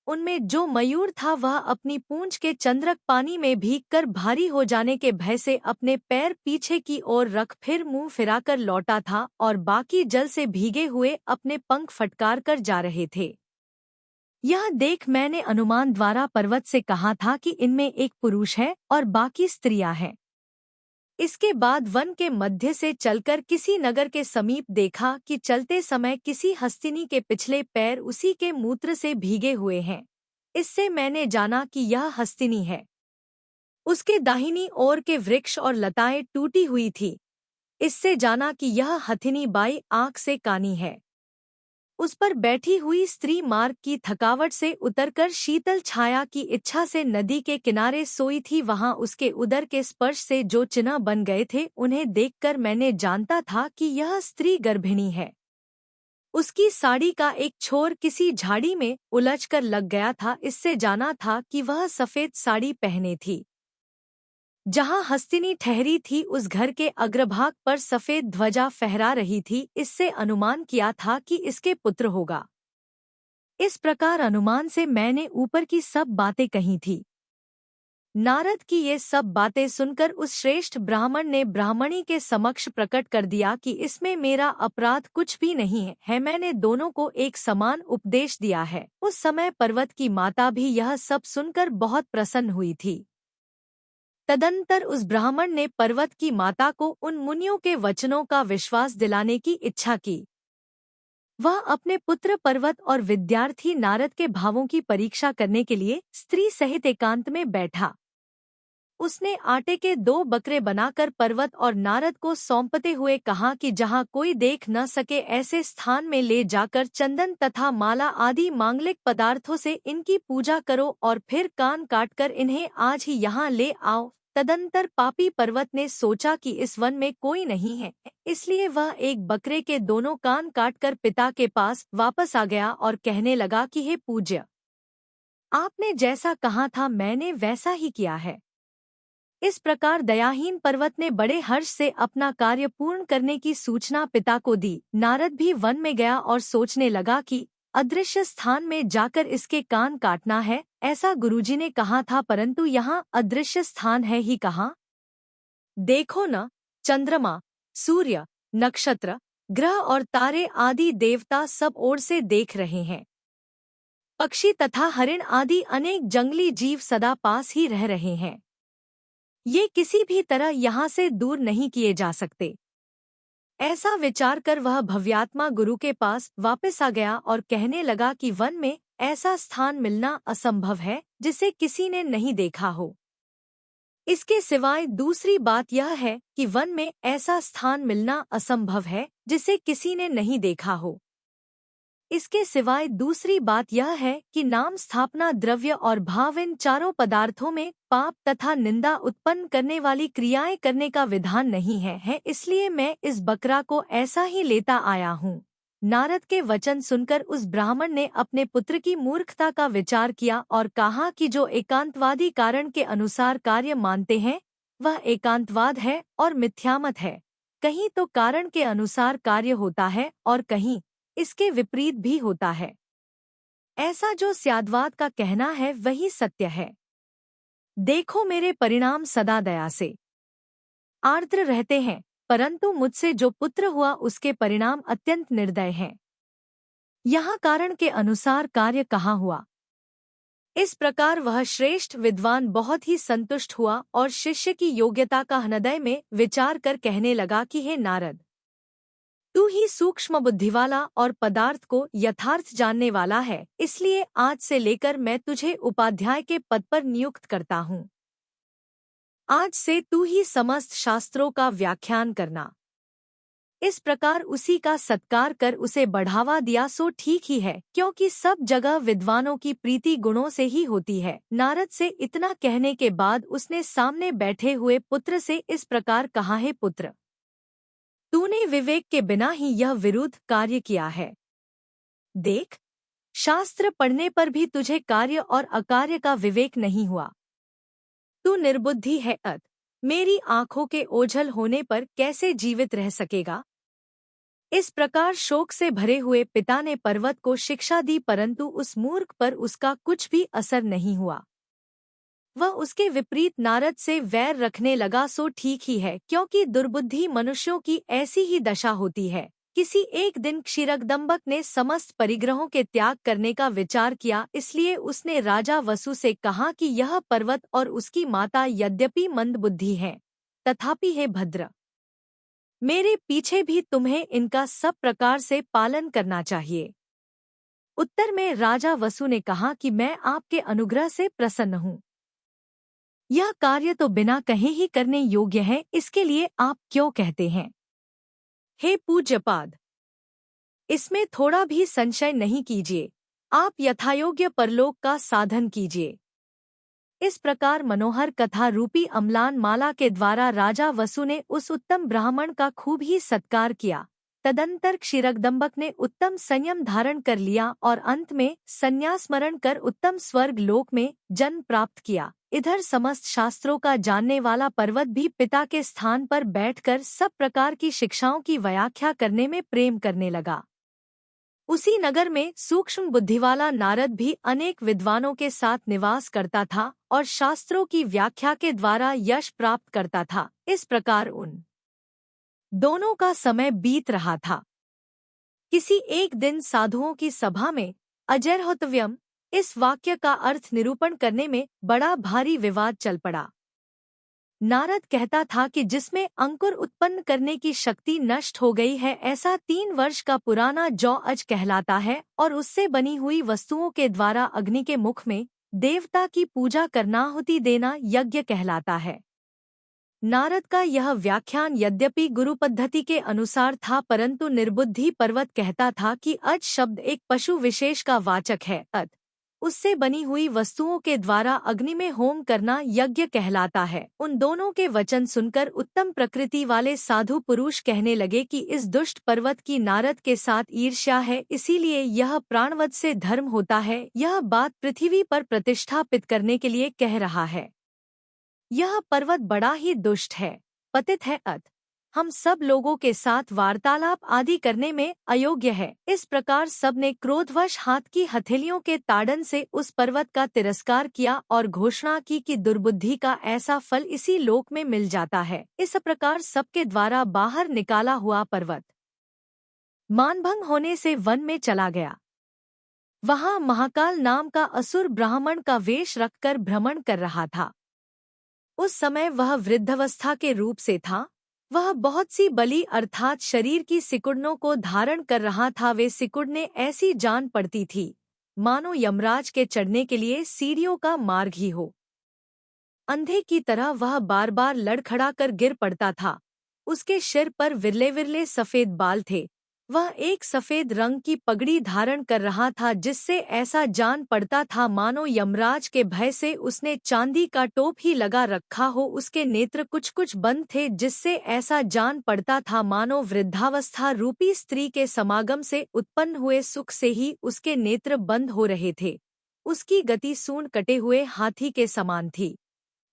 उनमें जो मयूर था वह अपनी पूंछ के चंद्रक पानी में भीगकर भारी हो जाने के भय से अपने पैर पीछे की ओर रख फिर मुंह फिराकर लौटा था और बाकी जल से भीगे हुए अपने पंख फटकार कर जा रहे थे। यह देख मैंने अनुमान द्वारा पर्वत से कहा था कि इनमें एक पुरुष है और बाकी स्त्रियां हैं। इसके बाद वन के मध्य से चलकर किसी नगर के समीप देखा कि चलते समय किसी हस्तिनी के पिछले पैर उसी के मूत्र से भीगे हुए हैं। इससे मैंने जाना कि यह हस्तिनी है। उसके दाहिनी ओर के वृक्ष और लताएं टूटी हुई थी। इससे जाना कि यह हथिनी बाई आंख से कानी है। उस पर बैठी हुई स्त्री मार्ग की थकावट से उतरकर शीतल छाया की इच्छा से नदी के किनारे सोई थी। वहां उसके उदर के स्पर्श से जो चिन्ह बन गए थे उन्हें देखकर मैंने जानता था कि यह स्त्री गर्भिणी है। उसकी साड़ी का एक छोर किसी झाड़ी में उलझकर लग गया था। इससे जाना था कि वह सफेद साड़ी पहने थी। जहां हस्तिनी ठहरी थी उस घर के अग्रभाग पर सफेद ध्वजा फहरा रही थी। इससे अनुमान किया था कि इसके पुत्र होगा। इस प्रकार अनुमान से मैंने ऊपर की सब बातें कही थी। नारद की ये सब बातें सुनकर उस श्रेष्ठ ब्राह्मण ने ब्राह्मणी के समक्ष प्रकट कर दिया कि इसमें मेरा अपराध कुछ भी नहीं है, मैंने दोनों को एक समान उपदेश दिया है। उस समय पर्वत की माता भी यह सब सुनकर बहुत प्रसन्न हुई थी। तदंतर उस ब्राह्मण ने पर्वत की माता को उन मुनियों के वचनों का विश्वास दिलाने की इच्छा की। वह अपने पुत्र पर्वत और विद्यार्थी नारद के भावों की परीक्षा करने के लिए स्त्री सहित एकांत में बैठा। उसने आटे के 2 बकरे बनाकर पर्वत और नारद को सौंपते हुए कहा कि जहाँ कोई देख न सके ऐसे स्थान में ले जाकर चंदन तथा माला आदि मांगलिक पदार्थों से इनकी पूजा करो और फिर कान काटकर इन्हें आज ही यहाँ ले आओ। तदंतर पापी पर्वत ने सोचा कि इस वन में कोई नहीं है, इसलिए वह एक बकरे के दोनों कान काटकर पिता के पास वापस आ गया और कहने लगा कि हे पूज्य, आपने जैसा कहा था मैंने वैसा ही किया है। इस प्रकार दयाहीन पर्वत ने बड़े हर्ष से अपना कार्य पूर्ण करने की सूचना पिता को दी। नारद भी वन में गया और सोचने लगा कि अदृश्य स्थान में जाकर इसके कान काटना है, ऐसा गुरुजी ने कहा था, परंतु यहाँ अदृश्य स्थान है ही कहाँ। देखो न, चंद्रमा, सूर्य, नक्षत्र, ग्रह और तारे आदि देवता सब ओर से देख रहे हैं। पक्षी तथा हरिण आदि अनेक जंगली जीव सदा पास ही रह रहे हैं। ये किसी भी तरह यहाँ से दूर नहीं किए जा सकते। ऐसा विचार कर वह भव्यात्मा गुरु के पास वापस आ गया और कहने लगा कि वन में ऐसा स्थान मिलना असंभव है जिसे किसी ने नहीं देखा हो। इसके सिवाय दूसरी बात यह है कि वन में ऐसा स्थान मिलना असंभव है जिसे किसी ने नहीं देखा हो। इसके सिवाय दूसरी बात यह है कि नाम, स्थापना, द्रव्य और भाव, इन चारों पदार्थों में पाप तथा निंदा उत्पन्न करने वाली क्रियाएं करने का विधान नहीं है, इसलिए मैं इस बकरा को ऐसा ही लेता आया हूँ। नारद के वचन सुनकर उस ब्राह्मण ने अपने पुत्र की मूर्खता का विचार किया और कहा कि जो एकांतवादी कारण के अनुसार कार्य मानते हैं वह एकांतवाद है और मिथ्यामत है। कहीं तो कारण के अनुसार कार्य होता है और कहीं इसके विपरीत भी होता है। ऐसा जो स्याद्वाद का कहना है वही सत्य है। देखो, मेरे परिणाम सदा दया से आर्द्र रहते हैं, परंतु मुझसे जो पुत्र हुआ उसके परिणाम अत्यंत निर्दय हैं। यहाँ कारण के अनुसार कार्य कहाँ हुआ। इस प्रकार वह श्रेष्ठ विद्वान बहुत ही संतुष्ट हुआ और शिष्य की योग्यता का हृदय में विचार कर कहने लगा कि हे नारद, तू ही सूक्ष्म बुद्धि वाला और पदार्थ को यथार्थ जानने वाला है, इसलिए आज से लेकर मैं तुझे उपाध्याय के पद पर नियुक्त करता हूँ। आज से तू ही समस्त शास्त्रों का व्याख्यान करना। इस प्रकार उसी का सत्कार कर उसे बढ़ावा दिया सो ठीक ही है, क्योंकि सब जगह विद्वानों की प्रीति गुणों से ही होती है। नारद से इतना कहने के बाद उसने सामने बैठे हुए पुत्र से इस प्रकार कहा, हे पुत्र, तूने विवेक के बिना ही यह विरुद्ध कार्य किया है। देख, शास्त्र पढ़ने पर भी तुझे कार्य और अकार्य का विवेक नहीं हुआ। तू निर्बुद्धि है, मेरी आंखों के ओझल होने पर कैसे जीवित रह सकेगा। इस प्रकार शोक से भरे हुए पिता ने पर्वत को शिक्षा दी, परंतु उस मूर्ख पर उसका कुछ भी असर नहीं हुआ। वह उसके विपरीत नारद से वैर रखने लगा सो ठीक ही है, क्योंकि दुर्बुद्धि मनुष्यों की ऐसी ही दशा होती है। किसी एक दिन क्षीरकदंबक ने समस्त परिग्रहों के त्याग करने का विचार किया, इसलिए उसने राजा वसु से कहा कि यह पर्वत और उसकी माता यद्यपि मंदबुद्धि हैं, तथापि हे भद्र, मेरे पीछे भी तुम्हें इनका सब प्रकार से पालन करना चाहिए। उत्तर में राजा वसु ने कहा कि मैं आपके अनुग्रह से प्रसन्न हूँ। यह कार्य तो बिना कहे ही करने योग्य है, इसके लिए आप क्यों कहते हैं। हे पूज्यपाद, इसमें थोड़ा भी संशय नहीं कीजिए, आप यथायोग्य परलोक का साधन कीजिए। इस प्रकार मनोहर कथा रूपी अम्लान माला के द्वारा राजा वसु ने उस उत्तम ब्राह्मण का खूब ही सत्कार किया। तदंतर क्षीरकदंबक ने उत्तम संयम धारण कर लिया और अंत में संन्यास स्मरण कर उत्तम स्वर्ग लोक में जन्म प्राप्त किया। इधर समस्त शास्त्रों का जानने वाला पर्वत भी पिता के स्थान पर बैठकर सब प्रकार की शिक्षाओं की व्याख्या करने में प्रेम करने लगा। उसी नगर में सूक्ष्म बुद्धि वाला नारद भी अनेक विद्वानों के साथ निवास करता था और शास्त्रों की व्याख्या के द्वारा यश प्राप्त करता था। इस प्रकार उन दोनों का समय बीत रहा था। किसी एक दिन साधुओं की सभा में अजैर्होतव्यम इस वाक्य का अर्थ निरूपण करने में बड़ा भारी विवाद चल पड़ा। नारद कहता था कि जिसमें अंकुर उत्पन्न करने की शक्ति नष्ट हो गई है, ऐसा 3 वर्ष का पुराना जौ अज कहलाता है और उससे बनी हुई वस्तुओं के द्वारा अग्नि के मुख में देवता की पूजा करना, आहुति देना यज्ञ कहलाता है। नारद का यह व्याख्यान यद्यपि गुरु पद्धति के अनुसार था, परंतु निर्बुद्धि पर्वत कहता था कि अज शब्द एक पशु विशेष का वाचक है, अत उससे बनी हुई वस्तुओं के द्वारा अग्नि में होम करना यज्ञ कहलाता है। उन दोनों के वचन सुनकर उत्तम प्रकृति वाले साधु पुरुष कहने लगे कि इस दुष्ट पर्वत की नारद के साथ ईर्ष्या है, इसीलिए यह प्राणवध से धर्म होता है। यह बात पृथ्वी पर प्रतिष्ठापित करने के लिए कह रहा है। यह पर्वत बड़ा ही दुष्ट है, पतित है, अत हम सब लोगों के साथ वार्तालाप आदि करने में अयोग्य है। इस प्रकार सबने क्रोधवश हाथ की हथेलियों के ताड़न से उस पर्वत का तिरस्कार किया और घोषणा की कि दुर्बुद्धि का ऐसा फल इसी लोक में मिल जाता है। इस प्रकार सबके द्वारा बाहर निकाला हुआ पर्वत मानभंग होने से वन में चला गया। वहां महाकाल नाम का असुर ब्राह्मण का वेश रखकर भ्रमण कर रहा था। उस समय वह वृद्धावस्था के रूप से था। वह बहुत सी बलि अर्थात शरीर की सिकुड़नों को धारण कर रहा था। वे सिकुड़ने ऐसी जान पड़ती थी मानो यमराज के चढ़ने के लिए सीढ़ियों का मार्ग ही हो। अंधे की तरह वह बार बार लड़खड़ा कर गिर पड़ता था। उसके सिर पर विरले विरले सफेद बाल थे। वह एक सफेद रंग की पगड़ी धारण कर रहा था, जिससे ऐसा जान पड़ता था मानो यमराज के भय से उसने चांदी का टोप ही लगा रखा हो। उसके नेत्र कुछ कुछ बंद थे, जिससे ऐसा जान पड़ता था मानो वृद्धावस्था रूपी स्त्री के समागम से उत्पन्न हुए सुख से ही उसके नेत्र बंद हो रहे थे। उसकी गति सूंड कटे हुए हाथी के समान थी।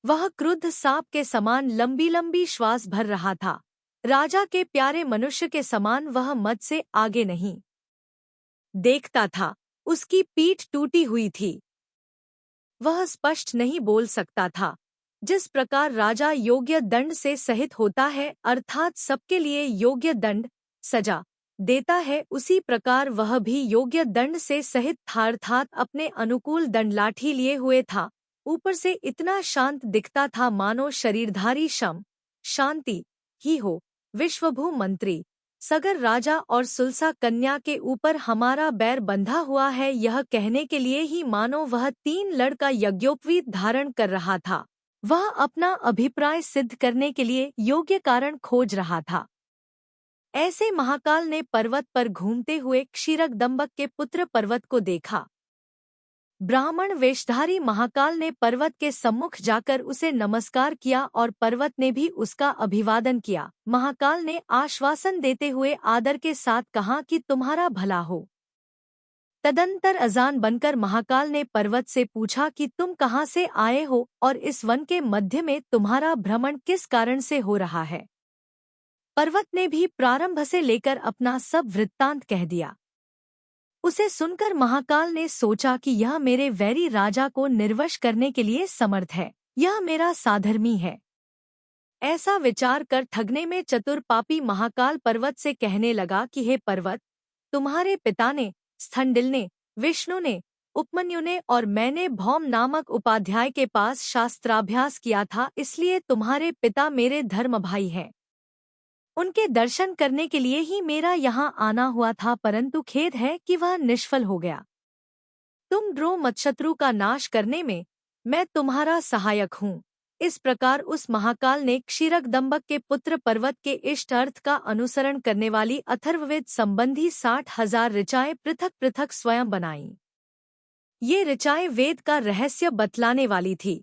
वह क्रुद्ध सांप के समान लंबी लंबी श्वास भर रहा था। राजा के प्यारे मनुष्य के समान वह मद से आगे नहीं देखता था। उसकी पीठ टूटी हुई थी। वह स्पष्ट नहीं बोल सकता था। जिस प्रकार राजा योग्य दंड से सहित होता है, अर्थात सबके लिए योग्य दंड सजा देता है, उसी प्रकार वह भी योग्य दंड से सहित था, अर्थात अपने अनुकूल दंड लाठी लिए हुए था। ऊपर से इतना शांत दिखता था मानो शरीरधारी शम शांति ही हो। विश्वभू मंत्री सगर राजा और सुलसा कन्या के ऊपर हमारा बैर बंधा हुआ है, यह कहने के लिए ही मानो वह 3 लड़ का यज्ञोपवीत धारण कर रहा था। वह अपना अभिप्राय सिद्ध करने के लिए योग्य कारण खोज रहा था। ऐसे महाकाल ने पर्वत पर घूमते हुए क्षीरकदंबक के पुत्र पर्वत को देखा। ब्राह्मण वेशधारी महाकाल ने पर्वत के सम्मुख जाकर उसे नमस्कार किया और पर्वत ने भी उसका अभिवादन किया। महाकाल ने आश्वासन देते हुए आदर के साथ कहा कि तुम्हारा भला हो। तदंतर अजान बनकर महाकाल ने पर्वत से पूछा कि तुम कहाँ से आए हो और इस वन के मध्य में तुम्हारा भ्रमण किस कारण से हो रहा है। पर्वत ने भी प्रारंभ से लेकर अपना सब वृत्तांत कह दिया। उसे सुनकर महाकाल ने सोचा कि यह मेरे वैरी राजा को निर्वश करने के लिए समर्थ है। यह मेरा साधर्मी है। ऐसा विचार कर ठगने में चतुर पापी महाकाल पर्वत से कहने लगा कि हे पर्वत, तुम्हारे पिता ने, स्थंडिल ने, विष्णु ने, उपमन्यु ने और मैंने भौम नामक उपाध्याय के पास शास्त्राभ्यास किया था, इसलिए तुम्हारे पिता मेरे धर्म भाई हैं। उनके दर्शन करने के लिए ही मेरा यहाँ आना हुआ था, परंतु खेद है कि वह निष्फल हो गया। तुम ड्रो मत, शत्रु का नाश करने में मैं तुम्हारा सहायक हूँ। इस प्रकार उस महाकाल ने क्षीरकदंबक के पुत्र पर्वत के इष्ट अर्थ का अनुसरण करने वाली अथर्ववेद संबंधी 60,000 ऋचाएं पृथक पृथक स्वयं बनाईं। ये ऋचाएं वेद का रहस्य बतलाने वाली थी।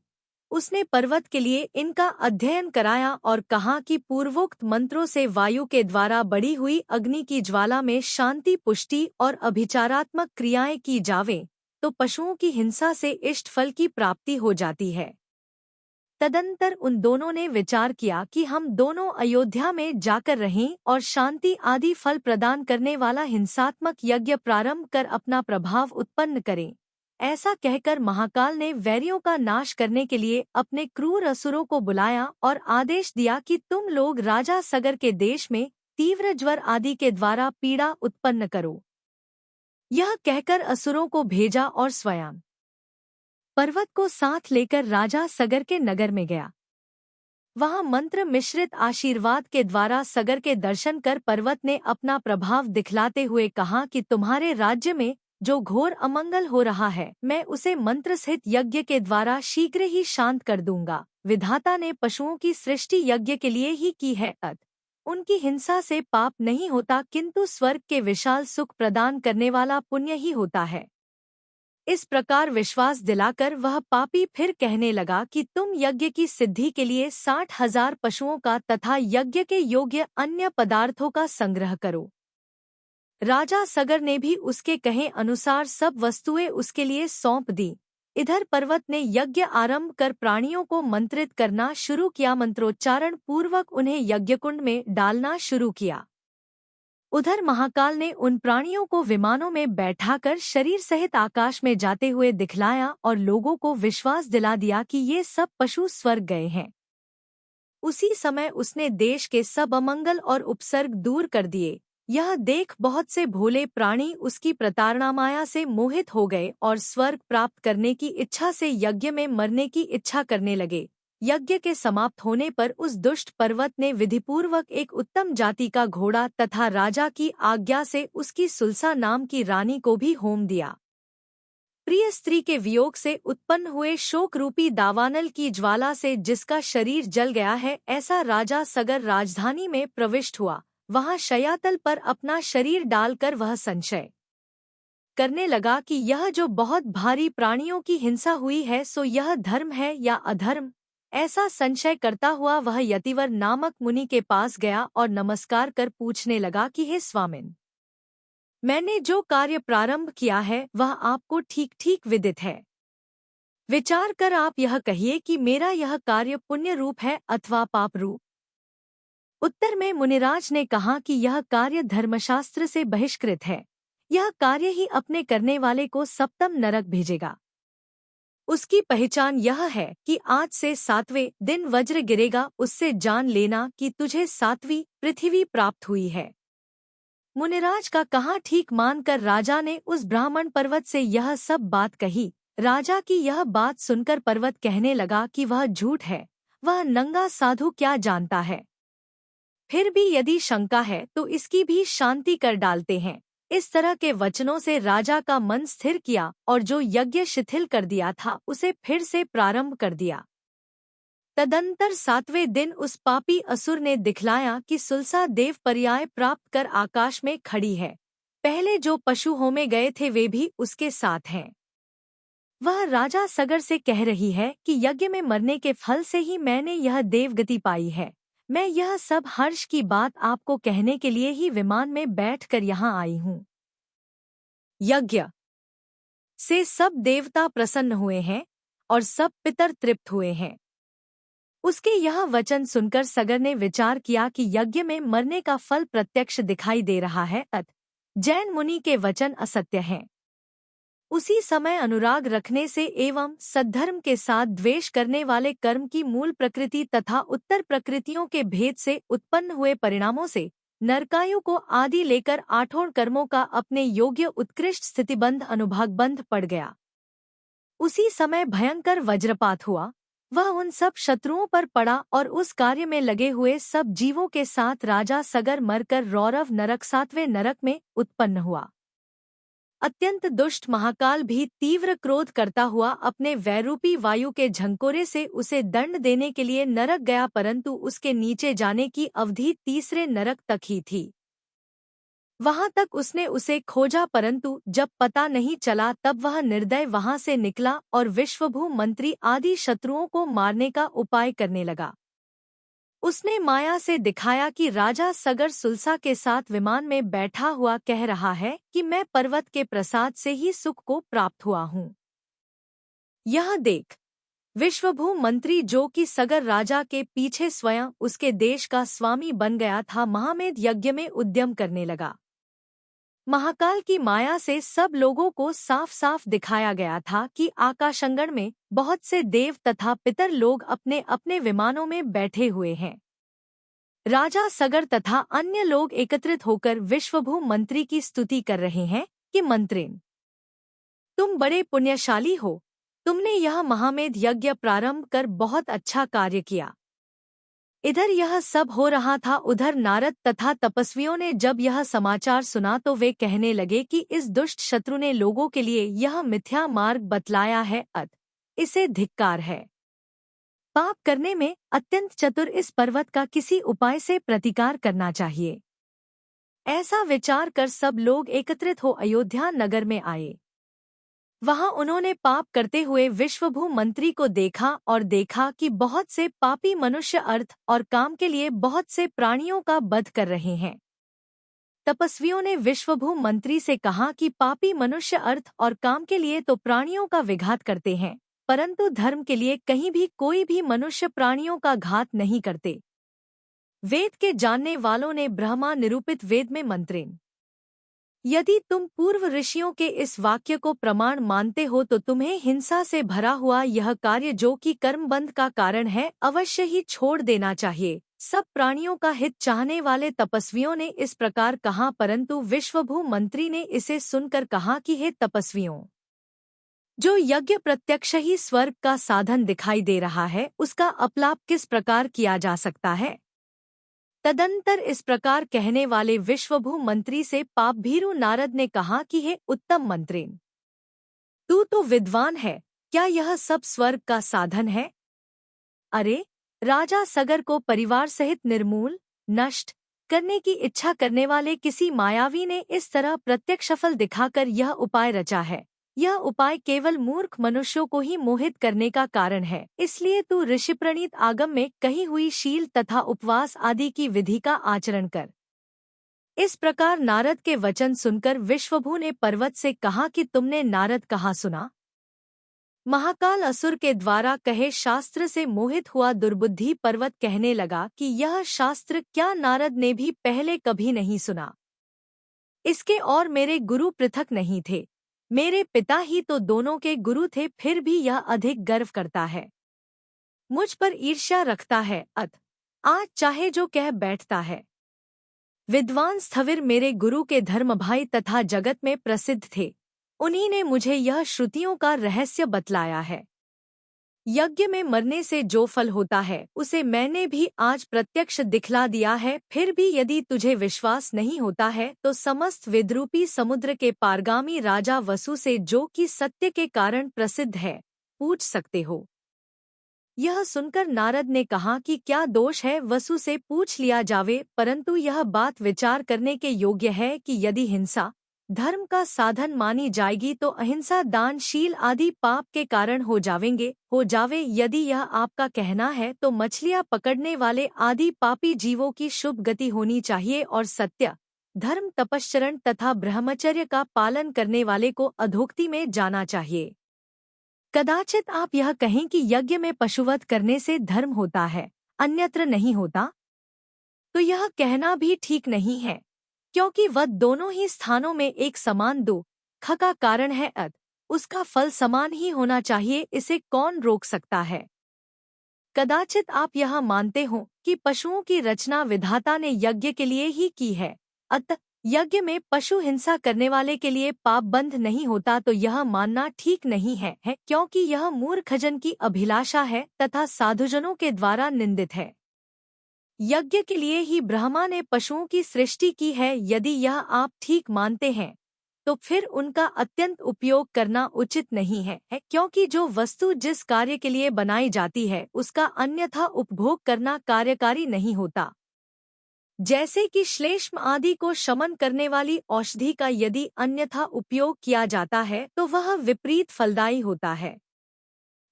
उसने पर्वत के लिए इनका अध्ययन कराया और कहा कि पूर्वोक्त मंत्रों से वायु के द्वारा बढ़ी हुई अग्नि की ज्वाला में शांति, पुष्टि और अभिचारात्मक क्रियाएं की जावें तो पशुओं की हिंसा से इष्ट फल की प्राप्ति हो जाती है। तदंतर उन दोनों ने विचार किया कि हम दोनों अयोध्या में जाकर रहें और शांति आदि फल प्रदान करने वाला हिंसात्मक यज्ञ प्रारंभ कर अपना प्रभाव उत्पन्न करें। ऐसा कहकर महाकाल ने वैरियों का नाश करने के लिए अपने क्रूर असुरों को बुलाया और आदेश दिया कि तुम लोग राजा सगर के देश में तीव्र ज्वर आदि के द्वारा पीड़ा उत्पन्न करो। यह कहकर असुरों को भेजा और स्वयं पर्वत को साथ लेकर राजा सगर के नगर में गया। वहां मंत्र मिश्रित आशीर्वाद के द्वारा सगर के दर्शन कर पर्वत ने अपना प्रभाव दिखलाते हुए कहा कि तुम्हारे राज्य में जो घोर अमंगल हो रहा है, मैं उसे मंत्र सहित यज्ञ के द्वारा शीघ्र ही शांत कर दूंगा। विधाता ने पशुओं की सृष्टि यज्ञ के लिए ही की है, उनकी हिंसा से पाप नहीं होता, किंतु स्वर्ग के विशाल सुख प्रदान करने वाला पुण्य ही होता है। इस प्रकार विश्वास दिलाकर वह पापी फिर कहने लगा कि तुम यज्ञ की सिद्धि के लिए 60,000 पशुओं का तथा यज्ञ के योग्य अन्य पदार्थों का संग्रह करो। राजा सगर ने भी उसके कहे अनुसार सब वस्तुएं उसके लिए सौंप दी। इधर पर्वत ने यज्ञ आरंभ कर प्राणियों को मंत्रित करना शुरू किया, मंत्रोच्चारण पूर्वक उन्हें यज्ञकुंड में डालना शुरू किया। उधर महाकाल ने उन प्राणियों को विमानों में बैठाकर शरीर सहित आकाश में जाते हुए दिखलाया और लोगों को विश्वास दिला दिया कि ये सब पशु स्वर्ग गए हैं। उसी समय उसने देश के सब अमंगल और उपसर्ग दूर कर दिए। यह देख बहुत से भोले प्राणी उसकी प्रताड़ना माया से मोहित हो गए और स्वर्ग प्राप्त करने की इच्छा से यज्ञ में मरने की इच्छा करने लगे। यज्ञ के समाप्त होने पर उस दुष्ट पर्वत ने विधिपूर्वक एक उत्तम जाति का घोड़ा तथा राजा की आज्ञा से उसकी सुलसा नाम की रानी को भी होम दिया। प्रिय स्त्री के वियोग से उत्पन्न हुए शोक रूपी दावानल की ज्वाला से जिसका शरीर जल गया है, ऐसा राजा सगर राजधानी में प्रविष्ट हुआ। वहां शयातल पर अपना शरीर डालकर वह संशय करने लगा कि यह जो बहुत भारी प्राणियों की हिंसा हुई है, सो यह धर्म है या अधर्म। ऐसा संशय करता हुआ वह यतिवर नामक मुनि के पास गया और नमस्कार कर पूछने लगा कि हे स्वामिन, मैंने जो कार्य प्रारंभ किया है वह आपको ठीक ठीक विदित है। विचार कर आप यह कहिए कि मेरा यह कार्य पुण्य रूप है अथवा पाप रूप। उत्तर में मुनिराज ने कहा कि यह कार्य धर्मशास्त्र से बहिष्कृत है। यह कार्य ही अपने करने वाले को सप्तम नरक भेजेगा। उसकी पहचान यह है कि आज से 7वें दिन वज्र गिरेगा, उससे जान लेना कि तुझे 7वीं पृथ्वी प्राप्त हुई है। मुनिराज का कहा ठीक मानकर राजा ने उस ब्राह्मण पर्वत से यह सब बात कही। राजा की यह बात सुनकर पर्वत कहने लगा कि वह झूठ है, वह नंगा साधु क्या जानता है। फिर भी यदि शंका है तो इसकी भी शांति कर डालते हैं। इस तरह के वचनों से राजा का मन स्थिर किया और जो यज्ञ शिथिल कर दिया था उसे फिर से प्रारंभ कर दिया। तदंतर 7वें दिन उस पापी असुर ने दिखलाया कि सुलसा देव पर्याय प्राप्त कर आकाश में खड़ी है। पहले जो पशु होमे गए थे वे भी उसके साथ हैं। वह राजा सगर से कह रही है कि यज्ञ में मरने के फल से ही मैंने यह देवगति पाई है। मैं यह सब हर्ष की बात आपको कहने के लिए ही विमान में बैठकर यहाँ आई हूँ। यज्ञ से सब देवता प्रसन्न हुए हैं और सब पितर तृप्त हुए हैं। उसके यह वचन सुनकर सगर ने विचार किया कि यज्ञ में मरने का फल प्रत्यक्ष दिखाई दे रहा है, जैन मुनि के वचन असत्य हैं। उसी समय अनुराग रखने से एवं सद्धर्म के साथ द्वेष करने वाले कर्म की मूल प्रकृति तथा उत्तर प्रकृतियों के भेद से उत्पन्न हुए परिणामों से नरकायु को आदि लेकर 8 कर्मों का अपने योग्य उत्कृष्ट स्थितिबंध अनुभागबंध पड़ गया। उसी समय भयंकर वज्रपात हुआ। वह उन सब शत्रुओं पर पड़ा और उस कार्य में लगे हुए सब जीवों के साथ राजा सगर मरकर रौरव नरक 7वें नरक में उत्पन्न हुआ। अत्यंत दुष्ट महाकाल भी तीव्र क्रोध करता हुआ अपने वैरूपी वायु के झंकोरे से उसे दंड देने के लिए नरक गया, परंतु उसके नीचे जाने की अवधि 3रे नरक तक ही थी। वहां तक उसने उसे खोजा, परंतु जब पता नहीं चला तब वह निर्दय वहां से निकला और विश्वभू मंत्री आदि शत्रुओं को मारने का उपाय करने लगा। उसने माया से दिखाया कि राजा सगर सुलसा के साथ विमान में बैठा हुआ कह रहा है कि मैं पर्वत के प्रसाद से ही सुख को प्राप्त हुआ हूँ। यह देख विश्वभू मंत्री जो कि सगर राजा के पीछे स्वयं उसके देश का स्वामी बन गया था, महामेध यज्ञ में उद्यम करने लगा। महाकाल की माया से सब लोगों को साफ साफ दिखाया गया था कि आकाशंगण में बहुत से देव तथा पितर लोग अपने अपने विमानों में बैठे हुए हैं। राजा सगर तथा अन्य लोग एकत्रित होकर विश्वभू मंत्री की स्तुति कर रहे हैं कि मंत्रिन, तुम बड़े पुण्यशाली हो, तुमने यह महामेध यज्ञ प्रारंभ कर बहुत अच्छा कार्य किया। इधर यह सब हो रहा था, उधर नारद तथा तपस्वियों ने जब यह समाचार सुना तो वे कहने लगे कि इस दुष्ट शत्रु ने लोगों के लिए यह मिथ्या मार्ग बतलाया है, इसे धिक्कार है। पाप करने में अत्यंत चतुर इस पर्वत का किसी उपाय से प्रतिकार करना चाहिए। ऐसा विचार कर सब लोग एकत्रित हो अयोध्या नगर में आए। वहां उन्होंने पाप करते हुए विश्वभू मंत्री को देखा और देखा कि बहुत से पापी मनुष्य अर्थ और काम के लिए बहुत से प्राणियों का वध कर रहे हैं। तपस्वियों ने विश्वभू मंत्री से कहा कि पापी मनुष्य अर्थ और काम के लिए तो प्राणियों का विघात करते हैं, परंतु धर्म के लिए कहीं भी कोई भी मनुष्य प्राणियों का घात नहीं करते। वेद के जानने वालों ने ब्रह्मा निरूपित वेद में मंत्रेन, यदि तुम पूर्व ऋषियों के इस वाक्य को प्रमाण मानते हो तो तुम्हें हिंसा से भरा हुआ यह कार्य जो कि कर्मबंध का कारण है अवश्य ही छोड़ देना चाहिए। सब प्राणियों का हित चाहने वाले तपस्वियों ने इस प्रकार कहा, परंतु विश्वभू मंत्री ने इसे सुनकर कहा कि हे तपस्वियों, जो यज्ञ प्रत्यक्ष ही स्वर्ग का साधन दिखाई दे रहा है उसका अपलाप किस प्रकार किया जा सकता है। तदंतर इस प्रकार कहने वाले विश्वभू मंत्री से पापभीरु नारद ने कहा कि हे उत्तम मंत्रीन, तू तो विद्वान है, क्या यह सब स्वर्ग का साधन है? अरे, राजा सगर को परिवार सहित निर्मूल नष्ट करने की इच्छा करने वाले किसी मायावी ने इस तरह प्रत्यक्ष फल दिखाकर यह उपाय रचा है। यह उपाय केवल मूर्ख मनुष्यों को ही मोहित करने का कारण है, इसलिए तू ऋषिप्रणीत आगम में कही हुई शील तथा उपवास आदि की विधि का आचरण कर। इस प्रकार नारद के वचन सुनकर विश्वभू ने पर्वत से कहा कि तुमने नारद कहाँ सुना? महाकाल असुर के द्वारा कहे शास्त्र से मोहित हुआ दुर्बुद्धि पर्वत कहने लगा कि यह शास्त्र क्या नारद ने भी पहले कभी नहीं सुना। इसके और मेरे गुरु पृथक नहीं थे, मेरे पिता ही तो दोनों के गुरु थे, फिर भी यह अधिक गर्व करता है, मुझ पर ईर्ष्या रखता है, आज चाहे जो कह बैठता है। विद्वान स्थविर मेरे गुरु के धर्म भाई तथा जगत में प्रसिद्ध थे, उन्हीं ने मुझे यह श्रुतियों का रहस्य बतलाया है। यज्ञ में मरने से जो फल होता है उसे मैंने भी आज प्रत्यक्ष दिखला दिया है। फिर भी यदि तुझे विश्वास नहीं होता है तो समस्त वेदरूपी समुद्र के पारगामी राजा वसु से, जो कि सत्य के कारण प्रसिद्ध है, पूछ सकते हो। यह सुनकर नारद ने कहा कि क्या दोष है, वसु से पूछ लिया जावे, परंतु यह बात विचार करने के योग्य है कि यदि हिंसा धर्म का साधन मानी जाएगी तो अहिंसा दानशील आदि पाप के कारण हो जावे। यदि यह आपका कहना है तो मछलियां पकड़ने वाले आदि पापी जीवों की शुभ गति होनी चाहिए और सत्य धर्म तपश्चरण तथा ब्रह्मचर्य का पालन करने वाले को अधोक्ति में जाना चाहिए। कदाचित आप यह कहें कि यज्ञ में पशुवध करने से धर्म होता है, अन्यत्र नहीं होता, तो यह कहना भी ठीक नहीं है, क्योंकि वध दोनों ही स्थानों में एक समान दुख का कारण है, उसका फल समान ही होना चाहिए, इसे कौन रोक सकता है। कदाचित आप यह मानते हो कि पशुओं की रचना विधाता ने यज्ञ के लिए ही की है, अतः यज्ञ में पशु हिंसा करने वाले के लिए पाप बंध नहीं होता, तो यह मानना ठीक नहीं है, क्योंकि यह मूर्खजन की अभिलाषा है तथा साधुजनों के द्वारा निंदित है। यज्ञ के लिए ही ब्रह्मा ने पशुओं की सृष्टि की है। यदि यह आप ठीक मानते हैं तो फिर उनका अत्यंत उपयोग करना उचित नहीं है, क्योंकि जो वस्तु जिस कार्य के लिए बनाई जाती है उसका अन्यथा उपभोग करना कार्यकारी नहीं होता। जैसे कि श्लेष्म आदि को शमन करने वाली औषधि का यदि अन्यथा उपयोग किया जाता है तो वह विपरीत फलदायी होता है,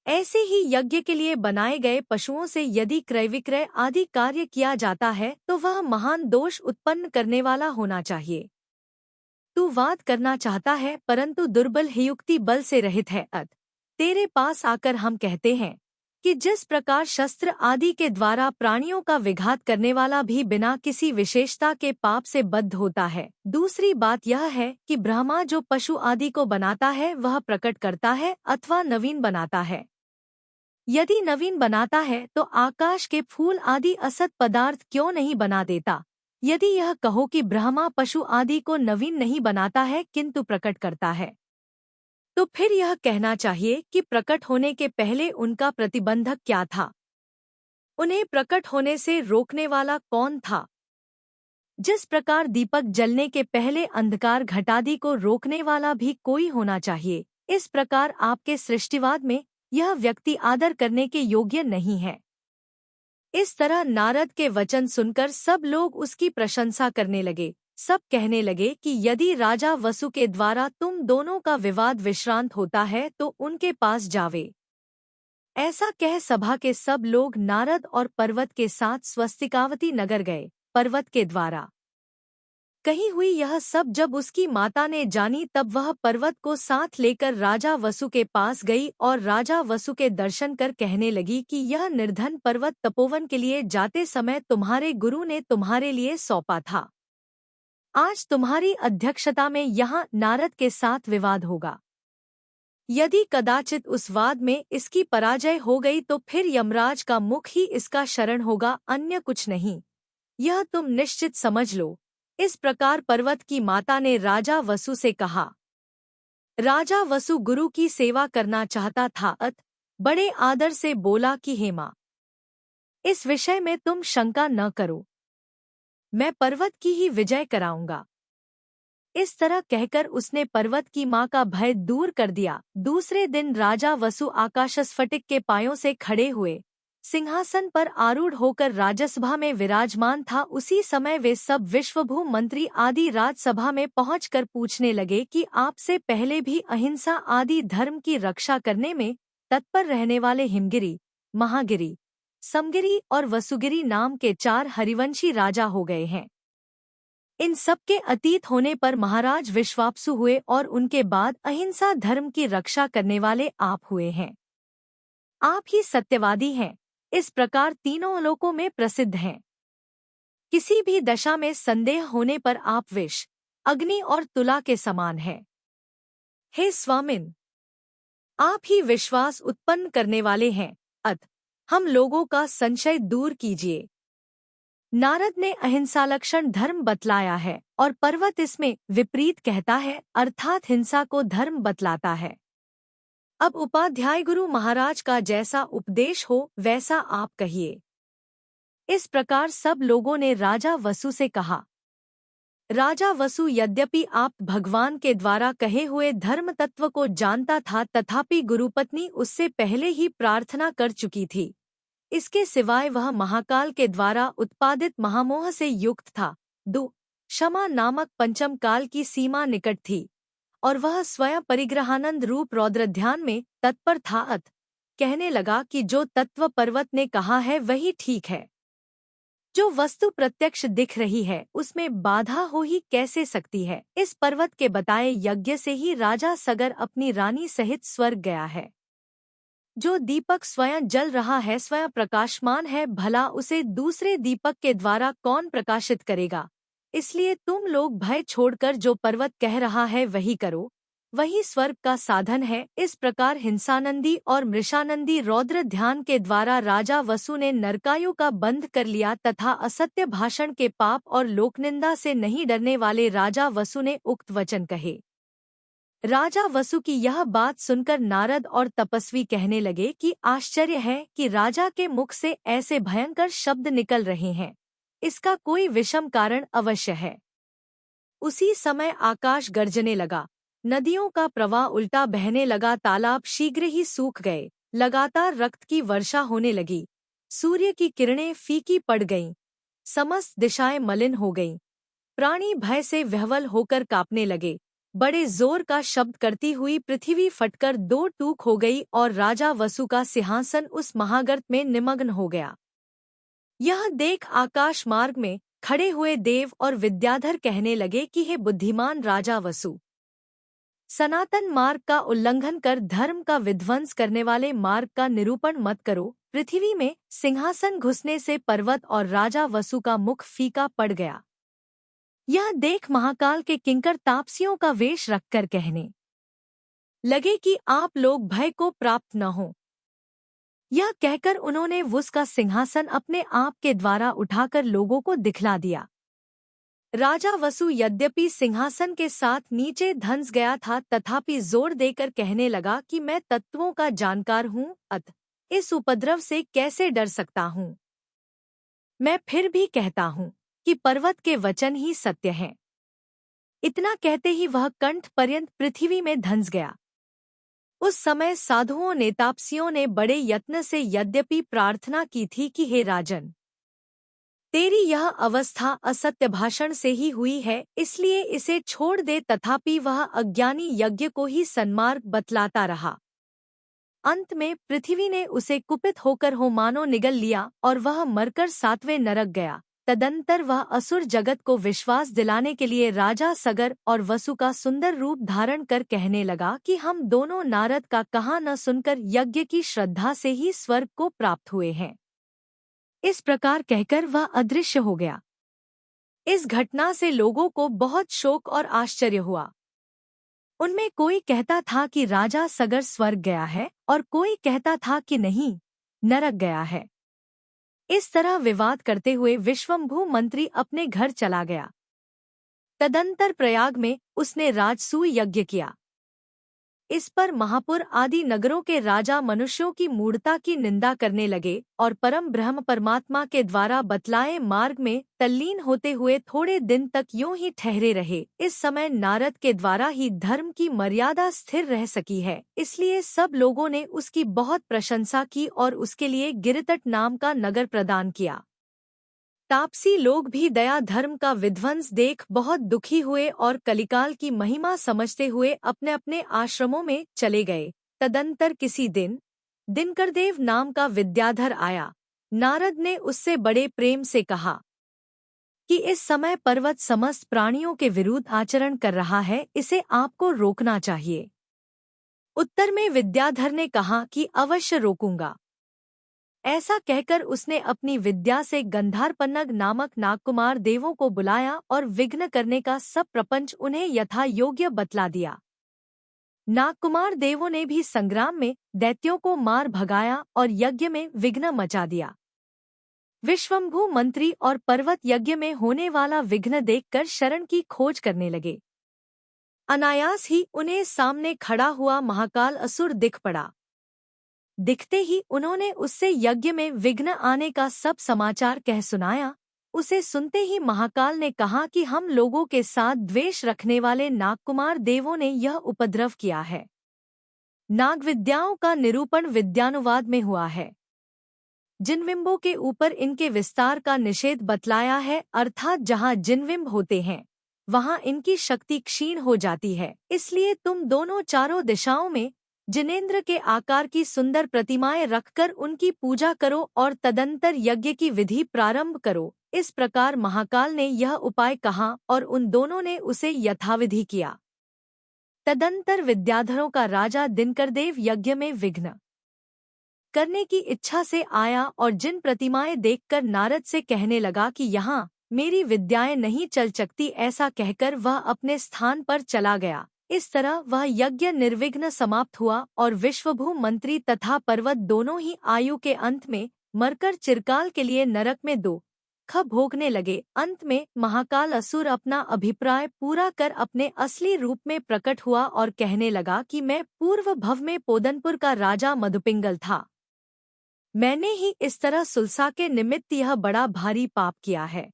ऐसे ही यज्ञ के लिए बनाए गए पशुओं से यदि क्रय विक्रय आदि कार्य किया जाता है तो वह महान दोष उत्पन्न करने वाला होना चाहिए। तू वाद करना चाहता है परंतु दुर्बल ही युक्ति बल से रहित है, तेरे पास आकर हम कहते हैं कि जिस प्रकार शस्त्र आदि के द्वारा प्राणियों का विघात करने वाला भी बिना किसी विशेषता के पाप से बद्ध होता है। दूसरी बात यह है कि ब्रह्मा जो पशु आदि को बनाता है वह प्रकट करता है अथवा नवीन बनाता है। यदि नवीन बनाता है तो आकाश के फूल आदि असत पदार्थ क्यों नहीं बना देता? यदि यह कहो कि ब्रह्मा पशु आदि को नवीन नहीं बनाता है किंतु प्रकट करता है, तो फिर यह कहना चाहिए कि प्रकट होने के पहले उनका प्रतिबंधक क्या था? उन्हें प्रकट होने से रोकने वाला कौन था? जिस प्रकार दीपक जलने के पहले अंधकार घटादि को रोकने वाला भी कोई होना चाहिए, इस प्रकार आपके सृष्टिवाद में यह व्यक्ति आदर करने के योग्य नहीं है। इस तरह नारद के वचन सुनकर सब लोग उसकी प्रशंसा करने लगे। सब कहने लगे कि यदि राजा वसु के द्वारा तुम दोनों का विवाद विश्रांत होता है तो उनके पास जावे। ऐसा कह सभा के सब लोग नारद और पर्वत के साथ स्वस्तिकावती नगर गए। पर्वत के द्वारा कही हुई यह सब जब उसकी माता ने जानी तब वह पर्वत को साथ लेकर राजा वसु के पास गई और राजा वसु के दर्शन कर कहने लगी कि यह निर्धन पर्वत तपोवन के लिए जाते समय तुम्हारे गुरु ने तुम्हारे लिए सौंपा था। आज तुम्हारी अध्यक्षता में यहाँ नारद के साथ विवाद होगा। यदि कदाचित उस वाद में इसकी पराजय हो गई तो फिर यमराज का मुख ही इसका शरण होगा, अन्य कुछ नहीं। यह तुम निश्चित समझ लो। इस प्रकार पर्वत की माता ने राजा वसु से कहा। राजा वसु गुरु की सेवा करना चाहता था अत बड़े आदर से बोला कि हे माँ, इस विषय में तुम शंका न करो, मैं पर्वत की ही विजय कराऊंगा। इस तरह कहकर उसने पर्वत की माँ का भय दूर कर दिया। दूसरे दिन राजा वसु आकाशस्फटिक के पायों से खड़े हुए सिंहासन पर आरूढ़ होकर राजसभा में विराजमान था। उसी समय वे सब विश्वभू मंत्री आदि राजसभा में पहुंचकर पूछने लगे कि आपसे पहले भी अहिंसा आदि धर्म की रक्षा करने में तत्पर रहने वाले हिमगिरी, महागिरी, समगिरी और वसुगिरी नाम के 4 हरिवंशी राजा हो गए हैं। इन सब के अतीत होने पर महाराज विश्वावसु हुए और उनके बाद अहिंसा धर्म की रक्षा करने वाले आप हुए हैं। आप ही सत्यवादी हैं। इस प्रकार तीनों लोकों में प्रसिद्ध हैं। किसी भी दशा में संदेह होने पर आप विष, अग्नि और तुला के समान हैं। हे स्वामिन, आप ही विश्वास उत्पन्न करने वाले हैं, अत हम लोगों का संशय दूर कीजिए। नारद ने अहिंसालक्षण धर्म बतलाया है और पर्वत इसमें विपरीत कहता है, अर्थात हिंसा को धर्म बतलाता है। अब उपाध्याय गुरु महाराज का जैसा उपदेश हो वैसा आप कहिए। इस प्रकार सब लोगों ने राजा वसु से कहा। राजा वसु यद्यपि आप भगवान के द्वारा कहे हुए धर्म तत्व को जानता था, तथापि गुरुपत्नी उससे पहले ही प्रार्थना कर चुकी थी। इसके सिवाय वह महाकाल के द्वारा उत्पादित महामोह से युक्त था। क्षमा नामक पंचम काल की सीमा निकट थी और वह स्वयं परिग्रहानंद रूप रौद्र ध्यान में तत्पर था। अत कहने लगा कि जो तत्व पर्वत ने कहा है वही ठीक है। जो वस्तु प्रत्यक्ष दिख रही है उसमें बाधा हो ही कैसे सकती है। इस पर्वत के बताए यज्ञ से ही राजा सगर अपनी रानी सहित स्वर्ग गया है। जो दीपक स्वयं जल रहा है, स्वयं प्रकाशमान है, भला उसे दूसरे दीपक के द्वारा कौन प्रकाशित करेगा। इसलिए तुम लोग भय छोड़कर जो पर्वत कह रहा है वही करो, वही स्वर्ग का साधन है। इस प्रकार हिंसानंदी और मृषानंदी रौद्र ध्यान के द्वारा राजा वसु ने नरकायु का बंध कर लिया तथा असत्य भाषण के पाप और लोकनिंदा से नहीं डरने वाले राजा वसु ने उक्त वचन कहे। राजा वसु की यह बात सुनकर नारद और तपस्वी कहने लगे कि आश्चर्य है कि राजा के मुख से ऐसे भयंकर शब्द निकल रहे हैं। इसका कोई विषम कारण अवश्य है। उसी समय आकाश गर्जने लगा, नदियों का प्रवाह उल्टा बहने लगा, तालाब शीघ्र ही सूख गए, लगातार रक्त की वर्षा होने लगी, सूर्य की किरणें फीकी पड़ गईं, समस्त दिशाएं मलिन हो गईं, प्राणी भय से विह्वल होकर कांपने लगे, बड़े जोर का शब्द करती हुई पृथ्वी फटकर 2 टूक हो गई और राजा वसु का सिंहासन उस महागर्त में निमग्न हो गया। यह देख आकाश मार्ग में खड़े हुए देव और विद्याधर कहने लगे कि हे बुद्धिमान राजा वसु, सनातन मार्ग का उल्लंघन कर धर्म का विध्वंस करने वाले मार्ग का निरूपण मत करो। पृथ्वी में सिंहासन घुसने से पर्वत और राजा वसु का मुख फीका पड़ गया। यह देख महाकाल के किंकर तापसियों का वेश रखकर कहने लगे कि आप लोग भय को प्राप्त न हो। यह कहकर उन्होंने वुस का सिंहासन अपने आप के द्वारा उठाकर लोगों को दिखला दिया। राजा वसु यद्यपि सिंहासन के साथ नीचे धंस गया था, तथापि जोर देकर कहने लगा कि मैं तत्वों का जानकार हूँ, अत इस उपद्रव से कैसे डर सकता हूँ। मैं फिर भी कहता हूँ कि पर्वत के वचन ही सत्य हैं। इतना कहते ही वह कंठ पर्यंत पृथ्वी में धंस गया। उस समय साधुओं ने तापसियों ने बड़े यत्न से यद्यपि प्रार्थना की थी कि हे राजन, तेरी यह अवस्था असत्य भाषण से ही हुई है, इसलिए इसे छोड़ दे, तथापि वह अज्ञानी यज्ञ को ही सन्मार्ग बतलाता रहा। अंत में पृथ्वी ने उसे कुपित होकर हो मानो निगल लिया और वह मरकर 7वें नरक गया। तदंतर वह असुर जगत को विश्वास दिलाने के लिए राजा सगर और वसु का सुंदर रूप धारण कर कहने लगा कि हम दोनों नारद का कहा न सुनकर यज्ञ की श्रद्धा से ही स्वर्ग को प्राप्त हुए हैं। इस प्रकार कहकर वह अदृश्य हो गया। इस घटना से लोगों को बहुत शोक और आश्चर्य हुआ। उनमें कोई कहता था कि राजा सगर स्वर्ग गया है और कोई कहता था कि नहीं, नरक गया है। इस तरह विवाद करते हुए विश्वम्भु मंत्री अपने घर चला गया। तदंतर प्रयाग में उसने राजसूय यज्ञ किया। इस पर महापुर आदि नगरों के राजा मनुष्यों की मूढ़ता की निंदा करने लगे और परम ब्रह्म परमात्मा के द्वारा बतलाए मार्ग में तल्लीन होते हुए थोड़े दिन तक यूं ही ठहरे रहे। इस समय नारद के द्वारा ही धर्म की मर्यादा स्थिर रह सकी है, इसलिए सब लोगों ने उसकी बहुत प्रशंसा की और उसके लिए गिरितट नाम का नगर प्रदान किया। तापसी लोग भी दया धर्म का विध्वंस देख बहुत दुखी हुए और कलिकाल की महिमा समझते हुए अपने अपने आश्रमों में चले गए। तदंतर किसी दिन दिनकरदेव नाम का विद्याधर आया। नारद ने उससे बड़े प्रेम से कहा कि इस समय पर्वत समस्त प्राणियों के विरुद्ध आचरण कर रहा है, इसे आपको रोकना चाहिए। उत्तर में विद्याधर ने कहा कि अवश्य रोकूंगा। ऐसा कहकर उसने अपनी विद्या से गंधारपन्नग नामक नागकुमार देवों को बुलाया और विघ्न करने का सब प्रपंच उन्हें यथा योग्य बतला दिया। नागकुमार देवों ने भी संग्राम में दैत्यों को मार भगाया और यज्ञ में विघ्न मचा दिया। विश्वम्भु मंत्री और पर्वत यज्ञ में होने वाला विघ्न देखकर शरण की खोज करने लगे। अनायास ही उन्हें सामने खड़ा हुआ महाकाल असुर दिख पड़ा। दिखते ही उन्होंने उससे यज्ञ में विघ्न आने का सब समाचार कह सुनाया। उसे सुनते ही महाकाल ने कहा कि हम लोगों के साथ द्वेष रखने वाले नागकुमार देवों ने यह उपद्रव किया है। नाग विद्याओं का निरूपण विद्यानुवाद में हुआ है। जिनविंबों के ऊपर इनके विस्तार का निषेध बतलाया है, अर्थात जहाँ जिनविंब होते हैं वहाँ इनकी शक्ति क्षीण हो जाती है। इसलिए तुम दोनों चारों दिशाओं में जिनेंद्र के आकार की सुंदर प्रतिमाएं रखकर उनकी पूजा करो और तदंतर यज्ञ की विधि प्रारंभ करो। इस प्रकार महाकाल ने यह उपाय कहा और उन दोनों ने उसे यथाविधि किया। तदंतर विद्याधरों का राजा दिनकरदेव यज्ञ में विघ्न करने की इच्छा से आया और जिन प्रतिमाएं देखकर नारद से कहने लगा कि यहाँ मेरी विद्याएं नहीं चल सकती, ऐसा कहकर वह अपने स्थान पर चला गया। इस तरह वह यज्ञ निर्विघ्न समाप्त हुआ और विश्वभू मंत्री तथा पर्वत दोनों ही आयु के अंत में मरकर चिरकाल के लिए नरक में दुख भोगने लगे। अंत में महाकाल असुर अपना अभिप्राय पूरा कर अपने असली रूप में प्रकट हुआ और कहने लगा कि मैं पूर्व भव में पोदनपुर का राजा मधुपिंगल था। मैंने ही इस तरह सुलसा के निमित्त यह बड़ा भारी पाप किया है।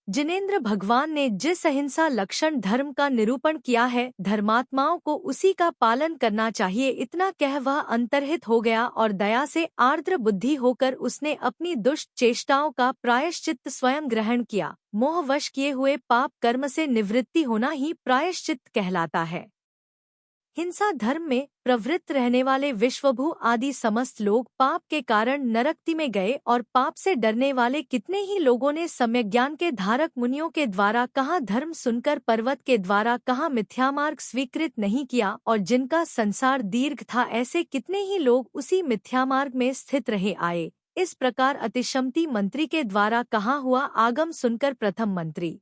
जिनेंद्र भगवान ने जिस अहिंसा लक्षण धर्म का निरूपण किया है, धर्मात्माओं को उसी का पालन करना चाहिए। इतना कह वह अंतर्हित हो गया और दया से आर्द्र बुद्धि होकर उसने अपनी दुष्ट चेष्टाओं का प्रायश्चित्त स्वयं ग्रहण किया। मोहवश किए हुए पाप कर्म से निवृत्ति होना ही प्रायश्चित्त कहलाता है। हिंसा धर्म में प्रवृत्त रहने वाले विश्वभू आदि समस्त लोग पाप के कारण नरकति में गए, और पाप से डरने वाले कितने ही लोगों ने सम्यक ज्ञान के धारक मुनियों के द्वारा कहाँ धर्म सुनकर, पर्वत के द्वारा कहाँ मिथ्यामार्ग स्वीकृत नहीं किया, और जिनका संसार दीर्घ था ऐसे कितने ही लोग उसी मिथ्यामार्ग में स्थित रहे आए। इस प्रकार अतिशम्ति मंत्री के द्वारा कहाँ हुआ आगम सुनकर प्रथम मंत्री,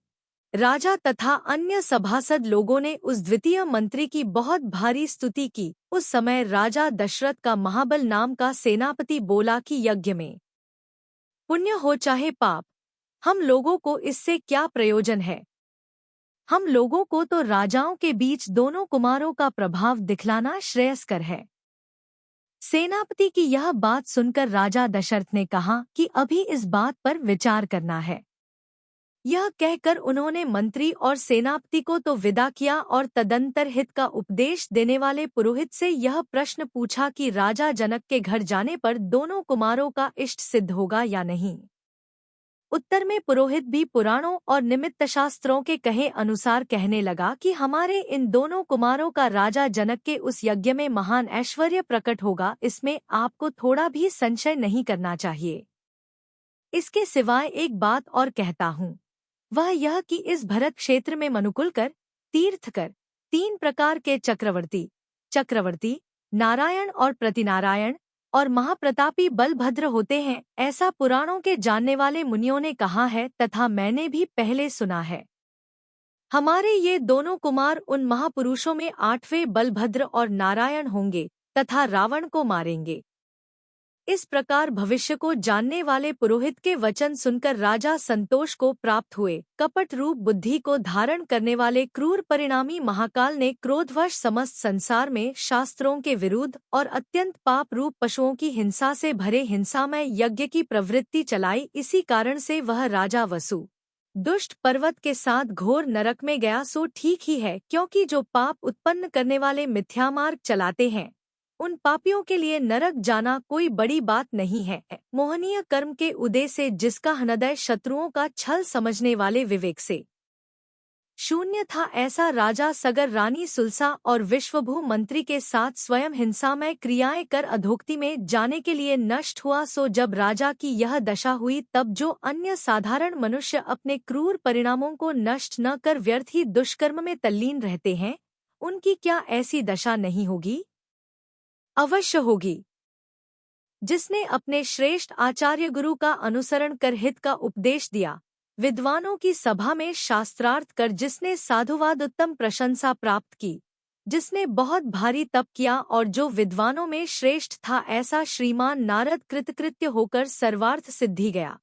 राजा तथा अन्य सभासद लोगों ने उस द्वितीय मंत्री की बहुत भारी स्तुति की। उस समय राजा दशरथ का महाबल नाम का सेनापति बोला कि यज्ञ में पुण्य हो चाहे पाप, हम लोगों को इससे क्या प्रयोजन है। हम लोगों को तो राजाओं के बीच दोनों कुमारों का प्रभाव दिखलाना श्रेयस्कर है। सेनापति की यह बात सुनकर राजा दशरथ ने कहा कि अभी इस बात पर विचार करना है। यह कहकर उन्होंने मंत्री और सेनापति को तो विदा किया और तदंतर हित का उपदेश देने वाले पुरोहित से यह प्रश्न पूछा कि राजा जनक के घर जाने पर दोनों कुमारों का इष्ट सिद्ध होगा या नहीं। उत्तर में पुरोहित भी पुराणों और निमित्त शास्त्रों के कहे अनुसार कहने लगा कि हमारे इन दोनों कुमारों का राजा जनक के उस यज्ञ में महान ऐश्वर्य प्रकट होगा, इसमें आपको थोड़ा भी संशय नहीं करना चाहिए। इसके सिवाय एक बात और कहता हूँ, वह यह कि इस भरत क्षेत्र में मनुकुलकर, तीर्थकर, 3 प्रकार के चक्रवर्ती, नारायण और प्रतिनारायण और महाप्रतापी बलभद्र होते हैं, ऐसा पुराणों के जानने वाले मुनियों ने कहा है तथा मैंने भी पहले सुना है। हमारे ये दोनों कुमार उन महापुरुषों में 8वें बलभद्र और नारायण होंगे तथा रावण को मारेंगे। इस प्रकार भविष्य को जानने वाले पुरोहित के वचन सुनकर राजा संतोष को प्राप्त हुए। कपट रूप बुद्धि को धारण करने वाले क्रूर परिणामी महाकाल ने क्रोधवश समस्त संसार में शास्त्रों के विरुद्ध और अत्यंत पाप रूप पशुओं की हिंसा से भरे हिंसामय यज्ञ की प्रवृत्ति चलाई। इसी कारण से वह राजा वसु दुष्ट पर्वत के साथ घोर नरक में गया। सो ठीक ही है, क्योंकि जो पाप उत्पन्न करने वाले मिथ्यामार्ग चलाते हैं उन पापियों के लिए नरक जाना कोई बड़ी बात नहीं है। मोहनीय कर्म के उदय से जिसका हृदय शत्रुओं का छल समझने वाले विवेक से शून्य था, ऐसा राजा सगर रानी सुलसा और विश्वभू मंत्री के साथ स्वयं हिंसामय क्रियाएं कर अधोक्ति में जाने के लिए नष्ट हुआ। सो जब राजा की यह दशा हुई तब जो अन्य साधारण मनुष्य अपने क्रूर परिणामों को नष्ट न कर व्यर्थ ही दुष्कर्म में तल्लीन रहते हैं, उनकी क्या ऐसी दशा नहीं होगी? अवश्य होगी। जिसने अपने श्रेष्ठ आचार्य गुरु का अनुसरण कर हित का उपदेश दिया, विद्वानों की सभा में शास्त्रार्थ कर जिसने साधुवाद उत्तम प्रशंसा प्राप्त की, जिसने बहुत भारी तप किया और जो विद्वानों में श्रेष्ठ था, ऐसा श्रीमान नारद कृतकृत्य होकर सर्वार्थ सिद्धि गया।